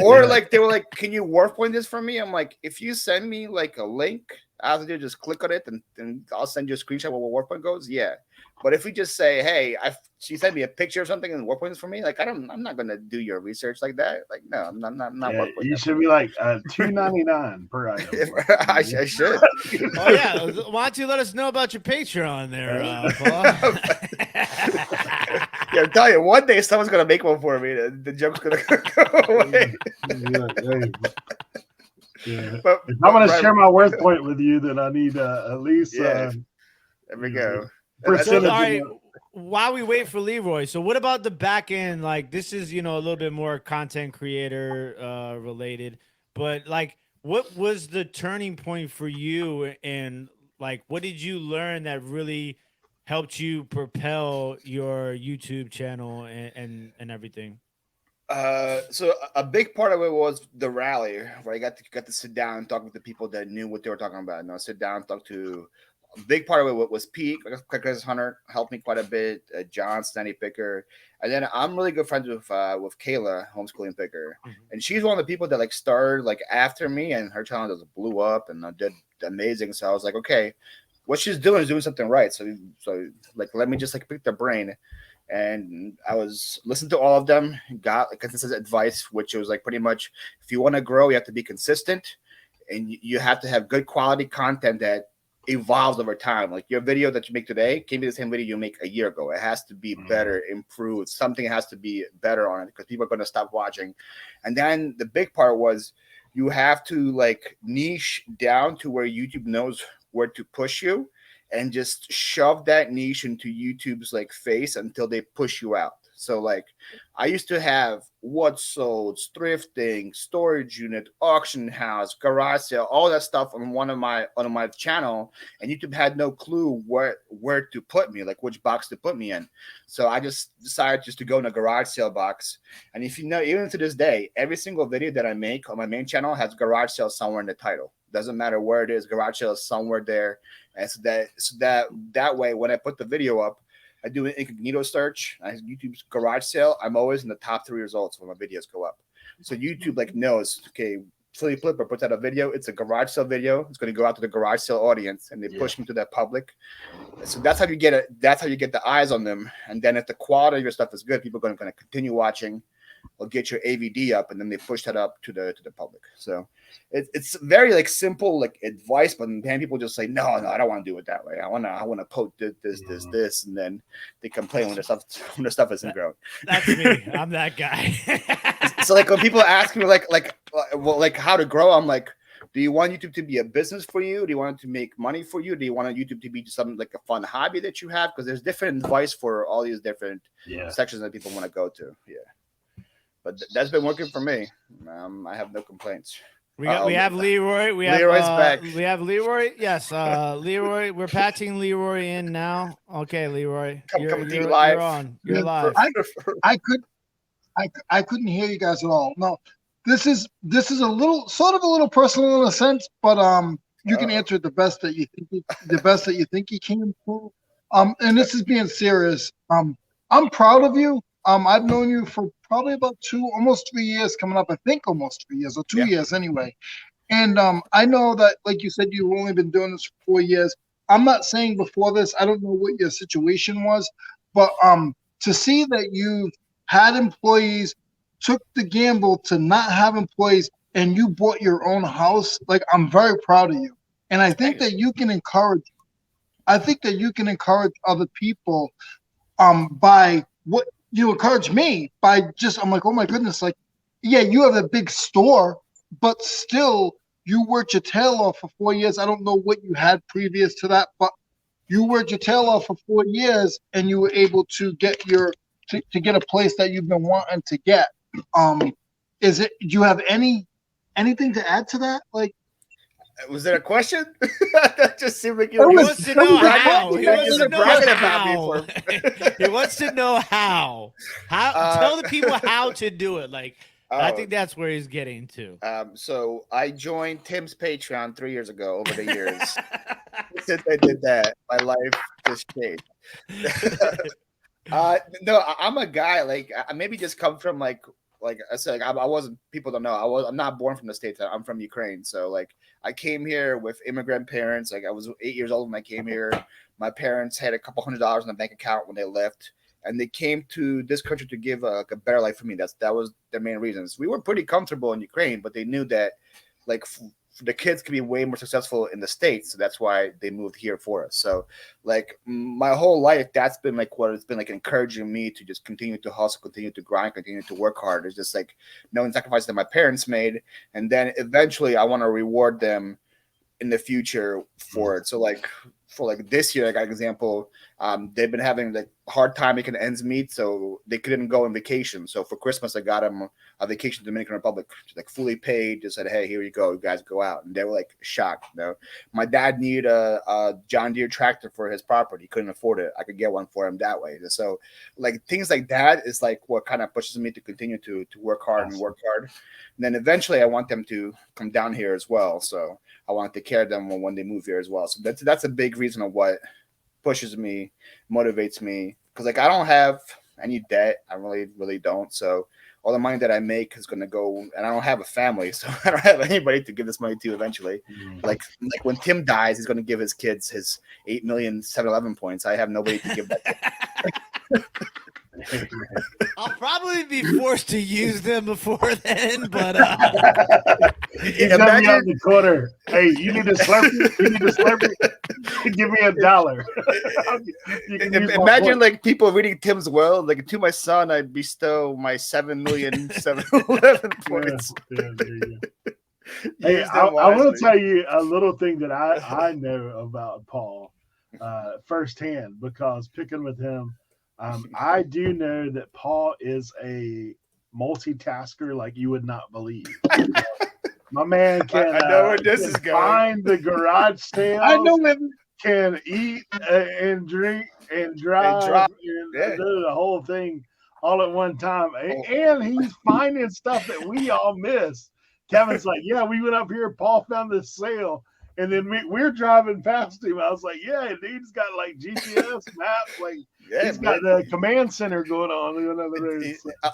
Or like they were like, can you work point this for me? I'm like, if you send me like a link, I have to do just click on it and I'll send you a screenshot where work point goes. Yeah. But if we just say, hey, she sent me a picture of something and work points for me, like I'm not gonna do your research like that. Like no, I'm not work point. You should be like $2.99 per item. I should. Oh yeah. Why don't you let us know about your Patreon there, Paul? Yeah, I'm telling you, one day someone's gonna make one for me. The joke's gonna go away. Yeah. But If I'm gonna share my worth point with you, then I need at least there we go. percentage. So, all right, while we wait for Leroy, so what about the back end? Like this is, a little bit more content creator related, but like what was the turning point for you, and like what did you learn that really helped you propel your YouTube channel and everything? So a big part of it was the rally, where I got to sit down and talk with the people that knew what they were talking about. Sit down and talk to. A big part of it was Pete, Clickers Hunter, helped me quite a bit. John, Stanley Picker, and then I'm really good friends with Kayla, homeschooling Picker, and she's one of the people that like started like after me, and her channel just blew up and did amazing. So I was like, okay, what she's doing is doing something right. So like let me just like pick their brain. And I was listening to all of them, got consistent advice, which was like pretty much if you want to grow, you have to be consistent and you have to have good quality content that evolves over time. Like your video that you make today can't be the same video you make a year ago. It has to be better, improved. Something has to be better on it because people are going to stop watching. And then the big part was you have to like niche down to where YouTube knows where to push you and just shove that niche into YouTube's like face until they push you out. So like I used to have what sold, thrifting, storage unit, auction house, garage sale, all that stuff on one of my channel, and YouTube had no clue where to put me, like which box to put me in. So I just decided just to go in a garage sale box. And if you know, even to this day, every single video that I make on my main channel has garage sale somewhere in the title. Doesn't matter where it is, garage sale is somewhere there. And so that way, when I put the video up, I do an incognito search. I YouTube's garage sale. I'm always in the top 3 results when my videos go up. So YouTube like knows, okay, Philly Flipper puts out a video. It's a garage sale video. It's going to go out to the garage sale audience, and they push me to that public. So that's how you get it. That's how you get the eyes on them. And then if the quality of your stuff is good, people are going to continue watching. Or get your AVD up, and then they push that up to the public. So it's very like simple like advice, but then people just say no, I don't want to do it that way. I want to poke this, and then they complain when the stuff isn't growing. That's me. I'm that guy. So like when people ask me like how to grow, I'm like, do you want YouTube to be a business for you? Do you want it to make money for you? Do you want YouTube to be something like a fun hobby that you have? Because there's different advice for all these different sections that people want to go to. Yeah. But that's been working for me. I have no complaints. We have Leroy. Leroy's back. We have Leroy. Yes, Leroy. We're patching Leroy in now. Okay, Leroy. Coming to you live. You're on. You're live. I couldn't hear you guys at all. No, this is a little personal in a sense, but you can answer it the best that you think you can. And this is being serious. I'm proud of you. I've known you for probably about almost 3 years coming up. I think almost 3 years or 2 years anyway. And I know that, like you said, you've only been doing this for 4 years. I'm not saying before this, I don't know what your situation was, but to see that you've had employees, took the gamble to not have employees, and you bought your own house, like I'm very proud of you. And I think that you can encourage I think that you can encourage other people by what you encourage me by just, I'm like, oh my goodness, like, yeah, you have a big store, but still you worked your tail off for 4 years. I don't know what you had previous to that, but you worked your tail off for 4 years and you were able to get to get a place that you've been wanting to get. Do you have anything to add to that? Like, Was there a question? That just seemed like It He was- wants to know was a how. question. He That wants was to a know bragging about how. He wants to know how. Tell the people how to do it. Like, I Oh, think that's where he's getting to. so I joined Tim's Patreon 3 years ago. Over the years, since I did that, my life just changed. No, I'm a guy like I maybe just come from like I said, like, I wasn't. People don't know. I'm not born from the States. I'm from Ukraine. So like I came here with immigrant parents. Like I was 8 years old when I came here. My parents had a couple $100s in the bank account when they left, and they came to this country to give like a better life for me. That was their main reasons. We were pretty comfortable in Ukraine, but they knew that like the kids could be way more successful in the States. So that's why they moved here for us. So like my whole life, that's been like what it's been like encouraging me to just continue to hustle, continue to grind, continue to work hard. It's just like knowing the sacrifices that my parents made. And then eventually I want to reward them in the future for it. So like for like this year, like an example, they've been having like hard time making ends meet, so they couldn't go on vacation. So for Christmas, I got them a vacation to the Dominican Republic, like fully paid. Just said, hey, here you go, you guys go out, and they were like shocked. You know, my dad needed a John Deere tractor for his property, he couldn't afford it. I could get one for him that way. So like things like that is like what kind of pushes me to continue to work hard and work hard. And then eventually, I want them to come down here as well. So I want to take care of them when they move here as well. So that's a big reason of what pushes me, motivates me. Because like I don't have any debt. I really don't. So all the money that I make is going to go, and I don't have a family, so I don't have anybody to give this money to eventually. Like when Tim dies, he's going to give his kids his 8 million 7-Eleven points. I have nobody to give that to. I'll probably be forced to use them before then, but He's gonna be out in the corner. Hey, you need a Slurpee? You need a Slurpee? Give me $1. Imagine like people reading Tim's will. Like to my son, I bestow my 7 million 7-Eleven points. Hey, I want to tell you a little thing that I know about Paul firsthand, because picking with him, I do know that Paul is a multitasker like you would not believe. My man can, I know where this is going. Find the garage sales. I know him. Can eat and drink and drive and do the whole thing all at one time. And he's finding stuff that we all miss. Kevin's like, yeah, we went up here. Paul found this sale. And then we're driving past him. I was like, yeah, dude's got like GPS maps. Like, he's got the command center going on.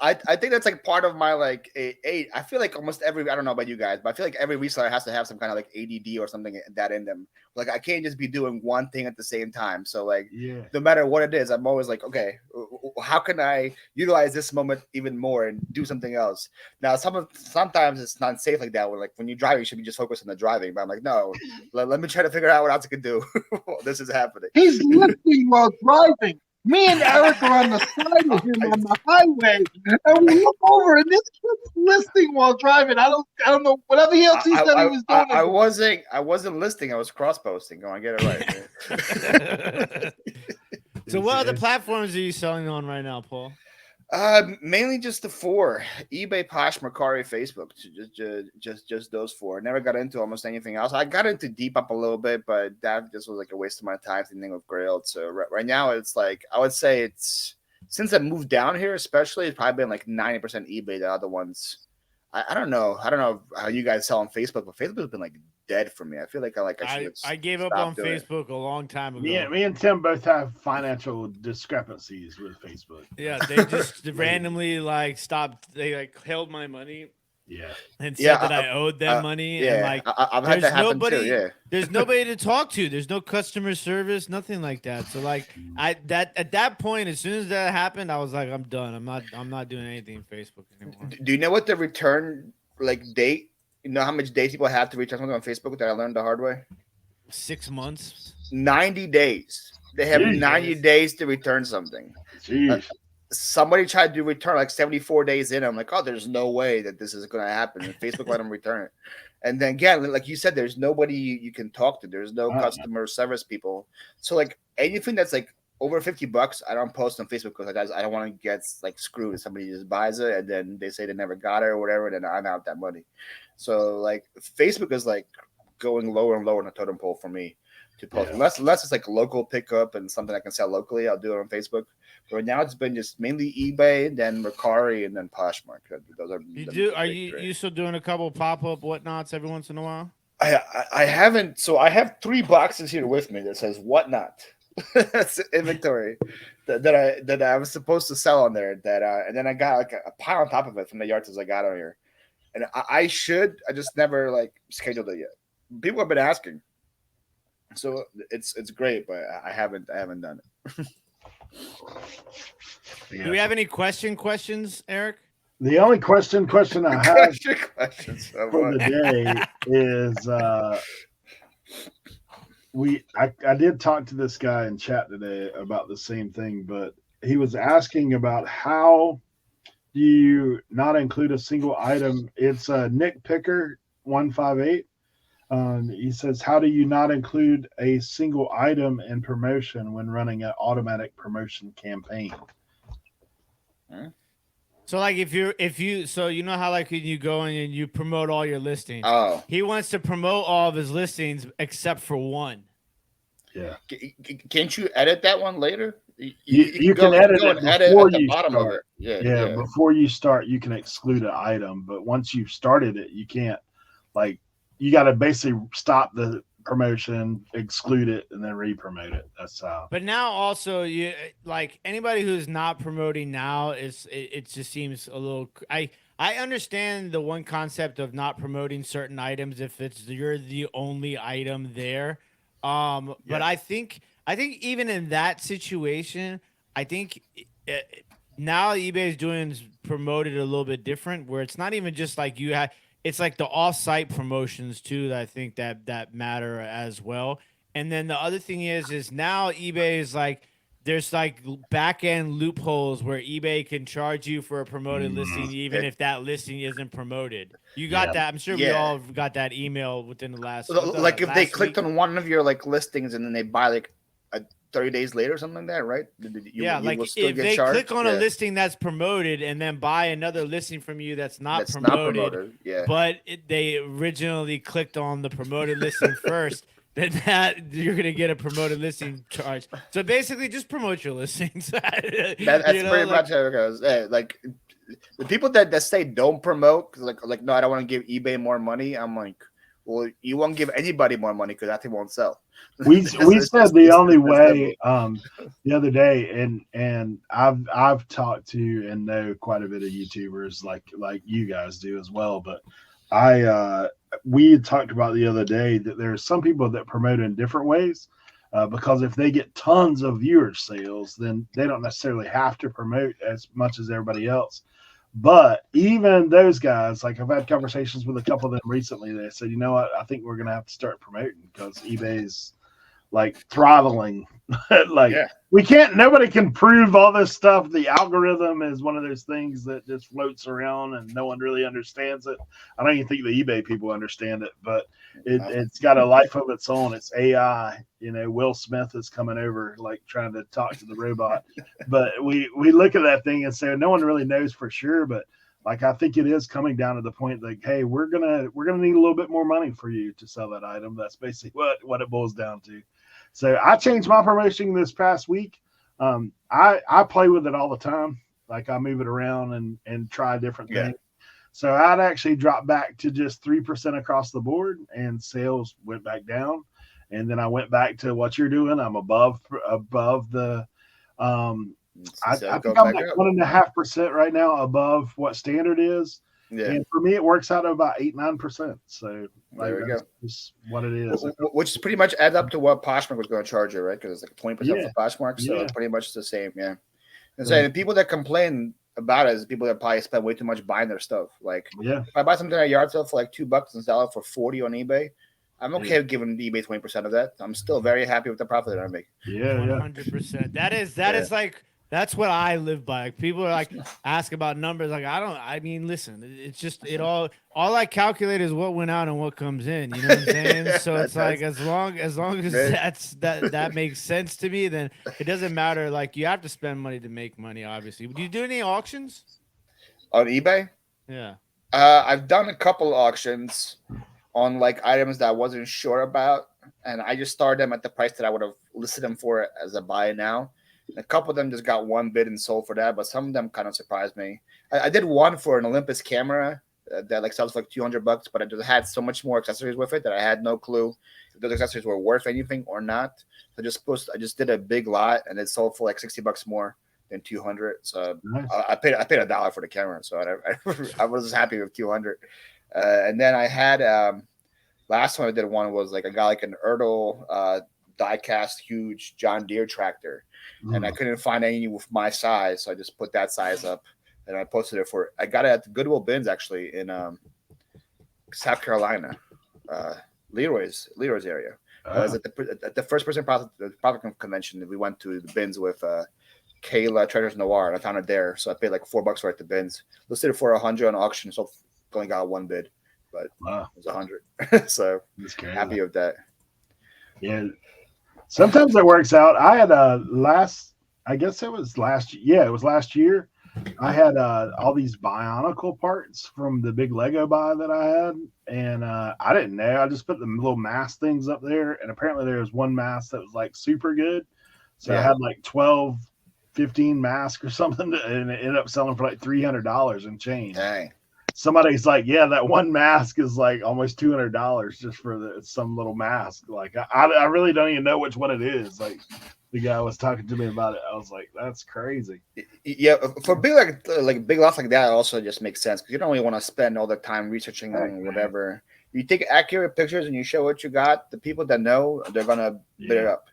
I think that's like part of my like I feel like almost every, I don't know about you guys, but I feel like every reseller has to have some kind of like ADD or something that in them. Like I can't just be doing one thing at the same time. So like, no matter what it is, I'm always like, okay, how can I utilize this moment even more and do something else? Now, sometimes it's not safe like that. When you're driving, you should be just focused on the driving. But I'm like, no, let me try to figure out what else I can do. This is happening. He's lifting while driving. Me and Eric are on the side of him on the highway, and we look over, and this kid's listing while driving. I don't know, whatever else he said he was doing. I wasn't listing. I was cross posting. Go on, get it right. So, what other platforms are you selling on right now, Paul? Mainly just the 4: eBay, Posh, Mercari, Facebook. Just those 4. Never got into almost anything else. I got into Depop a little bit, but that just was like a waste of my time thinking of Grailed. So right now it's like, I would say it's, since I moved down here, especially, it's probably been like 90% eBay. The other ones, I don't know how you guys sell on Facebook, but Facebook has been like dead for me. I feel like I gave up on Facebook a long time ago. Yeah, me and Tim both have financial discrepancies with Facebook. Yeah, they just randomly like stopped. They like held my money. Yeah, and said that I owed them money. Yeah, and like I've had that happen too. Yeah, there's nobody to talk to. There's no customer service, nothing like that. So like at that point, as soon as that happened, I was like, I'm done. I'm not doing anything on Facebook anymore. Do you know what the return like date? You know how much days people have to return something on Facebook that I learned the hard way? 6 months. 90 days. They have Jeez. 90 days to return something. Jeez. Somebody tried to return like 74 days in. I'm like, oh, there's no way that this is going to happen. And Facebook let them return it. And then again, like you said, there's nobody you can talk to. There's no customer service people. So like anything that's like over $50, I don't post on Facebook because I don't want to get like screwed. If somebody just buys it and then they say they never got it or whatever, then I'm out that money. So like Facebook is like going lower and lower in the totem pole for me to post. Unless it's like local pickup and something I can sell locally, I'll do it on Facebook. But right now it's been just mainly eBay, then Mercari, and then Poshmark. Those are Are you still doing a couple pop-up whatnots every once in a while? I haven't. So I have 3 boxes here with me that says whatnot. That's inventory that I was supposed to sell on there. And then I got like a pile on top of it from the yard sales I got on here. And I just never like scheduled it yet. People have been asking, so it's great, but I haven't done it. Do we have any questions, Eric? The only question I have questions for the day is I did talk to this guy in chat today about the same thing, but he was asking about how do you not include a single item. It's Nick Picker 158. He says, how do you not include a single item in promotion when running an automatic promotion campaign? So like if you so you know how like when you go in and you promote all your listings. Oh, he wants to promote all of his listings except for one. Yeah. Can't you edit that one later? You can edit it before you start. Yeah. Before you start, you can exclude an item, but once you've started it, you can't. Like, you got to basically stop the promotion, exclude it, and then re-promote it. That's how. But now also, you like anybody who's not promoting now it just seems a little. I understand the one concept of not promoting certain items if you're the only item there. But I think even in that situation, I think now eBay is doing promoted a little bit different, where it's not even just like you have. It's like the off-site promotions too that I think that matter as well. And then the other thing is now eBay is like there's like back-end loopholes where eBay can charge you for a promoted listing even if that listing isn't promoted. You got that? I'm sure we all got that email within the last. Like if they clicked on one of your like listings and then they buy like 30 days later or something like that, right? Like if they click on a listing that's promoted and then buy another listing from you that's not promoted, but they originally clicked on the promoted listing first, then that you're gonna get a promoted listing charge. So basically, just promote your listings. That's pretty much how it goes. Like the people that say don't promote, like no, I don't want to give eBay more money. I'm like, well, you won't give anybody more money because that thing won't sell. We said the only way the other day, and I've talked to and know quite a bit of YouTubers like you guys do as well, but we had talked about the other day that there are some people that promote in different ways because if they get tons of viewer sales, then they don't necessarily have to promote as much as everybody else. But even those guys, like I've had conversations with a couple of them recently, they said, you know what, I think we're going to have to start promoting because eBay's like throttling. Nobody can prove all this stuff. The algorithm is one of those things that just floats around and no one really understands it. I don't even think the eBay people understand it, but it's got a life of its own. It's AI. You know, Will Smith is coming over, like trying to talk to the robot. But we look at that thing and say, no one really knows for sure. But like, I think it is coming down to the point like, hey, we're gonna need a little bit more money for you to sell that item. That's basically what it boils down to. So I changed my promotion this past week. I play with it all the time. Like I move it around and try different things. So I'd actually dropped back to just 3% across the board, and sales went back down. And then I went back to what you're doing. I'm above the. I think I'm like 1.5% right now above what standard is. Yeah. And for me, it works out at about 8-9%. So there we go. Just what it is. Which pretty much adds up to what Poshmark was going to charge you, right? Because it's like 20% for Poshmark. So it's pretty much the same. Yeah. And so the people that complain about it is people that probably spend way too much buying their stuff. Like, if I buy something at a yard sale for like $2 and sell it for $40 on eBay, I'm okay with giving eBay 20% of that. I'm still very happy with the profit that I make. Yeah, 100%. That is like that's what I live by. Like, people are like ask about numbers. Like, I mean, listen, it's just all I calculate is what went out and what comes in. You know what I'm saying? So it's like as long as that makes sense to me, then it doesn't matter. Like, you have to spend money to make money, obviously. Do you do any auctions on eBay? Yeah. I've done a couple auctions on like items that I wasn't sure about, and I just started them at the price that I would have listed them for as a buy now. And a couple of them just got one bid and sold for that, but some of them kind of surprised me. I did one for an Olympus camera that like sells for like $200, but it just had so much more accessories with it that I had no clue if those accessories were worth anything or not. So I just did a big lot, and it sold for like $60 more than 200. So nice. I paid $1 for the camera, so I was happy with 200. And then I had last time I did one was like I got like an Ertl die-cast huge John Deere tractor, and I couldn't find any with my size, so I just put that size up, and I posted it for. I got it at the Goodwill bins actually in South Carolina, Leroy's area. I was at the first person profit convention. We went to the bins with Kayla Treasures Noir, and I found it there, so I paid like $4 for it at the bins. Listed it for 100 on auction, so only got one bid, but it was 100. So happy with that. Yeah, sometimes it works out. I had I guess it was last year. I had all these Bionicle parts from the big Lego buy that I had, and I didn't know. I just put the little mask things up there, and apparently there was one mask that was like super good. So I had like 12, 15 masks or something, and it ended up selling for like $300 and change. Dang. Somebody's like, yeah, that one mask is like almost $200 just for some little mask. Like, I really don't even know which one it is. Like, the guy was talking to me about it. I was like, that's crazy. Yeah, for big big lots like that, it also just makes sense because you don't really want to spend all the time researching and whatever. You take accurate pictures and you show what you got. The people that know, they're gonna bid it up.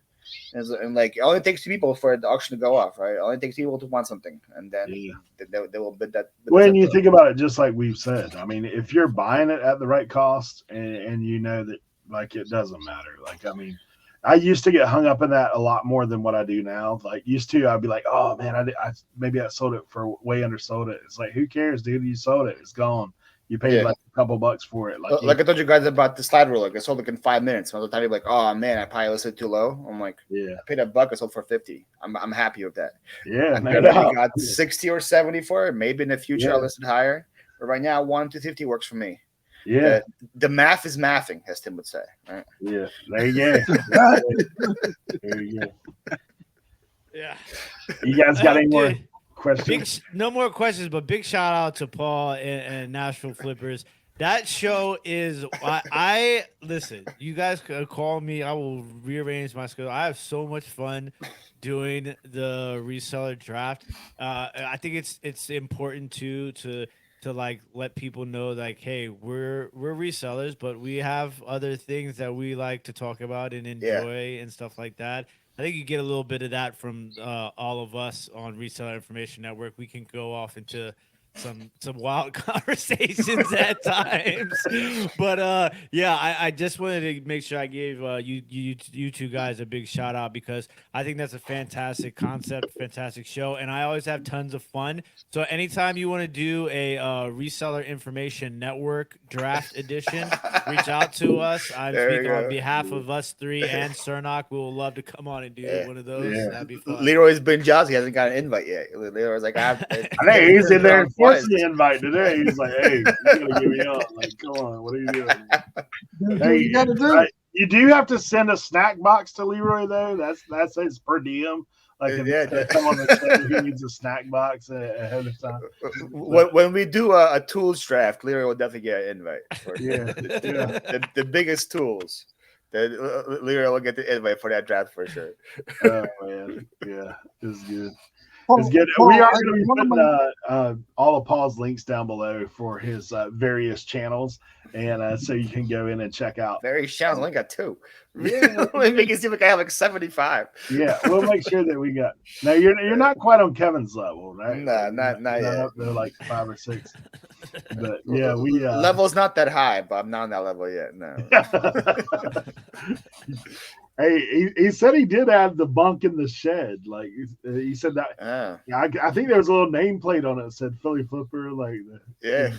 And like, it only takes 2 people for the auction to go off, right? It only takes 2 people to want something, and then they will bid that. When you think about it, just like we've said, I mean, if you're buying it at the right cost, and you know that, like, it doesn't matter. Like, I mean, I used to get hung up in that a lot more than what I do now. Like, used to, I'd be like, oh man, maybe I sold it for way undersold it. It's like, who cares, dude? You sold it, it's gone. You paid like a couple bucks for it. Like I told you guys about the slide rule. Like, I sold it in 5 minutes. Most of the time, you're like, "Oh man, I probably listed too low." I'm like, I paid $1. I sold for 50. I'm happy with that. Yeah, I got 60 or 70 for it. Maybe in the future I'll list it higher. But right now, 1 to 50 works for me. Yeah, the math is mathing, as Tim would say. Right? Yeah, there you go. There you go. Yeah. You guys got any more questions? No more questions, but big shout out to Paul and Nashville Flippers. That show is I listen. You guys call me. I will rearrange my schedule. I have so much fun doing the reseller draft. I think it's important to like let people know, like, hey, we're resellers, but we have other things that we like to talk about and enjoy and stuff like that. I think you get a little bit of that from all of us on Reseller Information Network. We can go off into some wild conversations at times, but I just wanted to make sure I gave you two guys a big shout out, because I think that's a fantastic concept, fantastic show, and I always have tons of fun. So anytime you want to do a Reseller Information Network draft edition, reach out to us. I'm speaking on behalf of us three and Cernoch. We will love to come on and do one of those. That'd be fun. Leroy's been jazzy. He hasn't got an invite yet. Leroy's like, I think he's in there forcing the invite today. He's like, hey, you gotta get me on. Like, come on, what are you doing? Hey, you gotta do. You do have to send a snack box to Leroy though. That's his per diem. Like, if come on the show, he needs a snack box ahead of time. When we do a tools draft, Leroy will definitely get an invite. The biggest tools. Leroy will get the invite for that draft for sure. Oh man, yeah, it's good. It's good. Paul, We are I- going to be one of putting all of Paul's links down below for his various channels, and so you can go in and check out. Very shallow. I only got 2. Yeah. Let me make it seem like I have like 75. Yeah, we'll make sure that we got. Now you're not quite on Kevin's level, right? Nah, not You're yet. up there like 5 or 6. But yeah, we level's not that high, but I'm not on that level yet. No. Hey, he said he did add the bunk in the shed. Like he said that. Oh, Yeah, I think there was a little nameplate on it that said Philly Flipper. Like, yeah.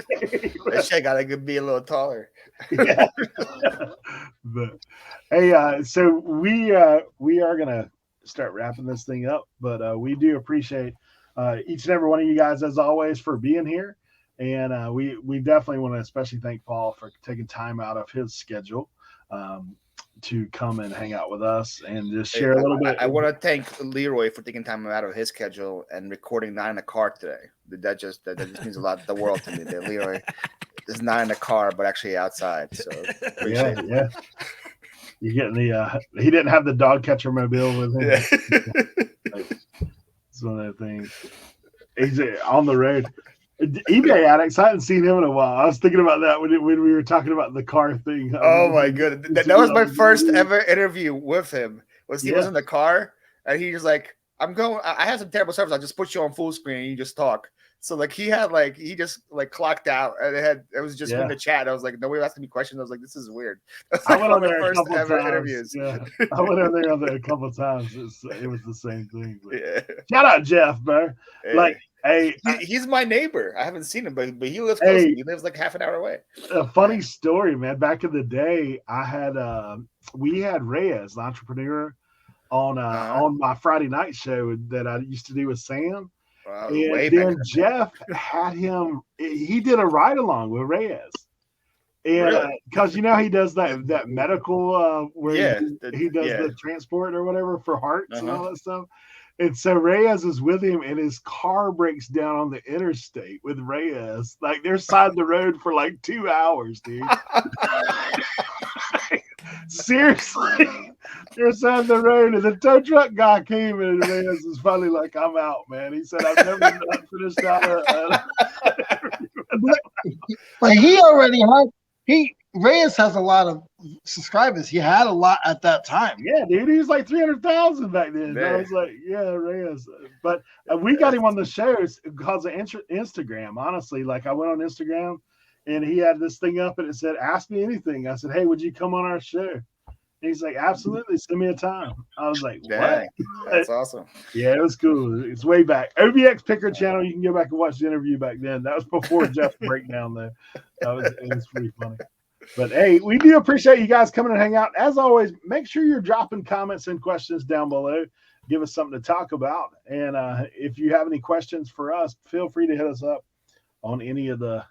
That shit gotta be a little taller. yeah. But hey, so we are gonna start wrapping this thing up. But we do appreciate each and every one of you guys as always for being here, and we definitely want to especially thank Paul for taking time out of his schedule. To come and hang out with us and just share a little bit. I want to thank Leroy for taking time out of his schedule and recording not in the car today. That just means a lot, the world to me. That Leroy is not in the car, but actually outside. So appreciate it. Yeah. You're getting the he didn't have the dog catcher mobile with him. Yeah. It's one of the things. He's on the road. eBay addicts. I hadn't seen him in a while. I was thinking about that when we were talking about the car thing. Oh my goodness, that was my first ever interview with him. He was in the car and he was like, I have some terrible service. I'll just put you on full screen and you just talk. So like he just clocked out and it was just in the chat. I was like, nobody was asking me questions. I was like, this is weird. I went on there first a couple ever times. interviews. Yeah. I went on there a couple of times. It was the same thing. Yeah. Shout out Jeff, bro. Hey. Like, hey, he's my neighbor. I haven't seen him, but he lives close to me. He lives like half an hour away. A funny story, man. Back in the day, I had we had Reyes, the entrepreneur, on my Friday night show that I used to do with Sam. Wow, and then Jeff had him. He did a ride along with Reyes, and because he does that medical where he does the transport or whatever for hearts and all that stuff. And so Reyes is with him, and his car breaks down on the interstate with Reyes. Like they're side the road for like 2 hours, dude. Seriously, they're side the road, and the tow truck guy came, and Reyes was finally like, "I'm out, man." He said, "I've never not finished out." But he already had Reyes has a lot of subscribers. He had a lot at that time. Yeah, dude, he was like 300,000 back then. I was like, yeah, Reyes. But we got him on the shows because of Instagram. Honestly, like I went on Instagram, and he had this thing up, and it said, "Ask me anything." I said, "Hey, would you come on our show?" And he's like, "Absolutely, send me a time." I was like, "What?" That's awesome. Yeah, it was cool. It's way back. Obxpicker channel. You can go back and watch the interview back then. That was before Jeff's breakdown there. It was pretty funny. But hey, we do appreciate you guys coming and hang out. As always, make sure you're dropping comments and questions down below. Give us something to talk about. And if you have any questions for us, feel free to hit us up on any of the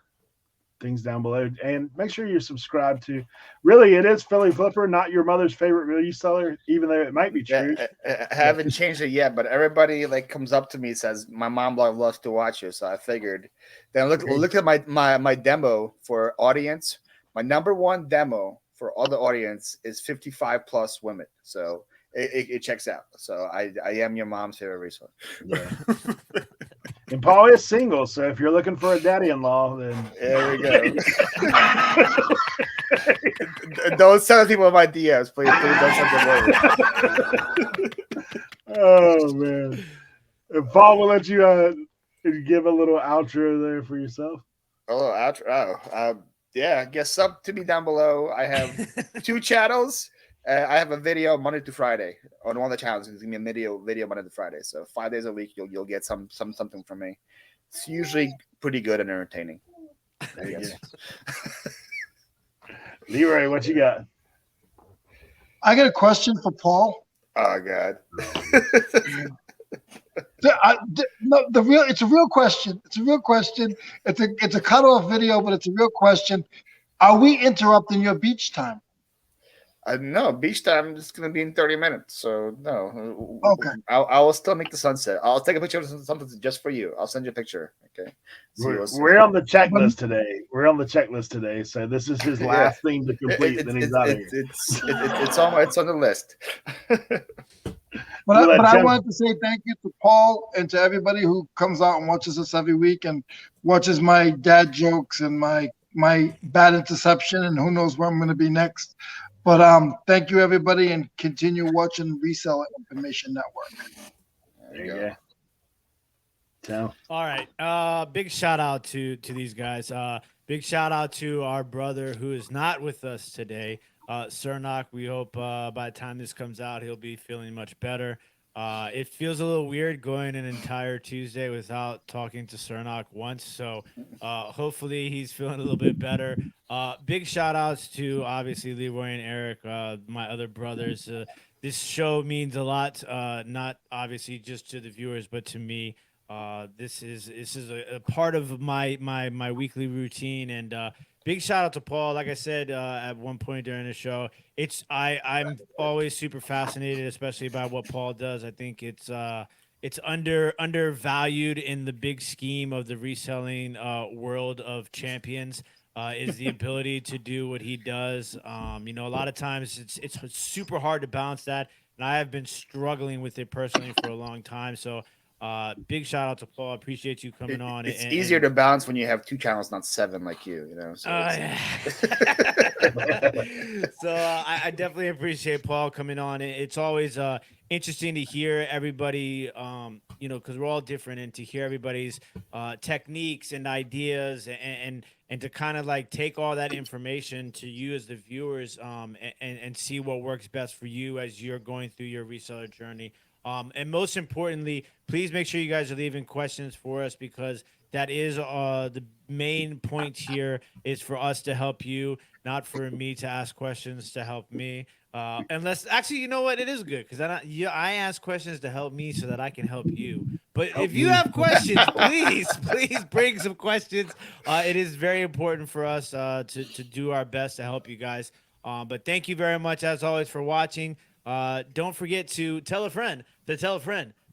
things down below. And make sure you're subscribed to. Really, it is Philly Flipper, not your mother's favorite reseller, even though it might be true. I haven't changed it yet, but everybody comes up to me and says, "My mom loves to watch you." So I figured. Then look at my demo for audience. My number one demo for all the audience is 55 plus women. So it checks out. So I am your mom's favorite reseller. Yeah. And Paul is single. So if you're looking for a daddy-in-law, then there we go. Don't send people in my DMs, please. Please don't send them over. Oh, man. And Paul, we'll let you give a little outro there for yourself. Oh, outro. Yeah, I guess sub to me down below. I have 2 channels. I have a video Monday to Friday on one of the channels. It's gonna be a video Monday to Friday. So 5 days a week, you'll get something from me. It's usually pretty good and entertaining. Leroy, what you got? I got a question for Paul. Oh God. It's a real question. It's a real question. It's a cutoff video, but it's a real question. Are we interrupting your beach time? No, beach time is going to be in 30 minutes. So no. Okay. I will still make the sunset. I'll take a picture of something just for you. I'll send you a picture. Okay. We're on the checklist today. We're on the checklist today. So this is his last thing to complete. Then he's out of here. It's on the list. But I wanted to say thank you to Paul and to everybody who comes out and watches us every week and watches my dad jokes and my bad interception and who knows where I'm going to be next. But thank you everybody and continue watching Reseller Information Network. There you go. So, All right. Big shout out to these guys. Big shout out to our brother who is not with us today, Cernoch. We hope by the time this comes out, he'll be feeling much better. It feels a little weird going an entire Tuesday without talking to Cernoch once. So hopefully he's feeling a little bit better. Big shout outs to obviously Leroy and Eric, my other brothers. This show means a lot, not obviously just to the viewers, but to me. This is a part of my weekly routine, and big shout out to Paul. Like I said at one point during the show, I'm always super fascinated, especially by what Paul does. I think it's undervalued in the big scheme of the reselling world of champions. Is the ability to do what he does. A lot of times it's super hard to balance that, and I have been struggling with it personally for a long time. So. Big shout out to Paul. Appreciate you coming on. It's easier to balance when you have 2 channels, not 7 like you. So, so I definitely appreciate Paul coming on. It's always interesting to hear everybody, because we're all different, and to hear everybody's techniques and ideas, and to kind of like take all that information to you as the viewers, and see what works best for you as you're going through your reseller journey. And most importantly, please make sure you guys are leaving questions for us, because that is the main point here is for us to help you, not for me to ask questions to help me. Unless actually, you know what? It is good because I ask questions to help me so that I can help you. But if you have questions, please bring some questions. It is very important for us to do our best to help you guys. But thank you very much, as always, for watching. Don't forget to tell a friend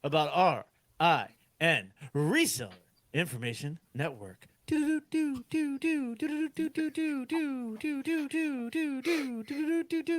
about RIN, Reseller Information Network. Do do do do do do do do do do do do do do do do do do do.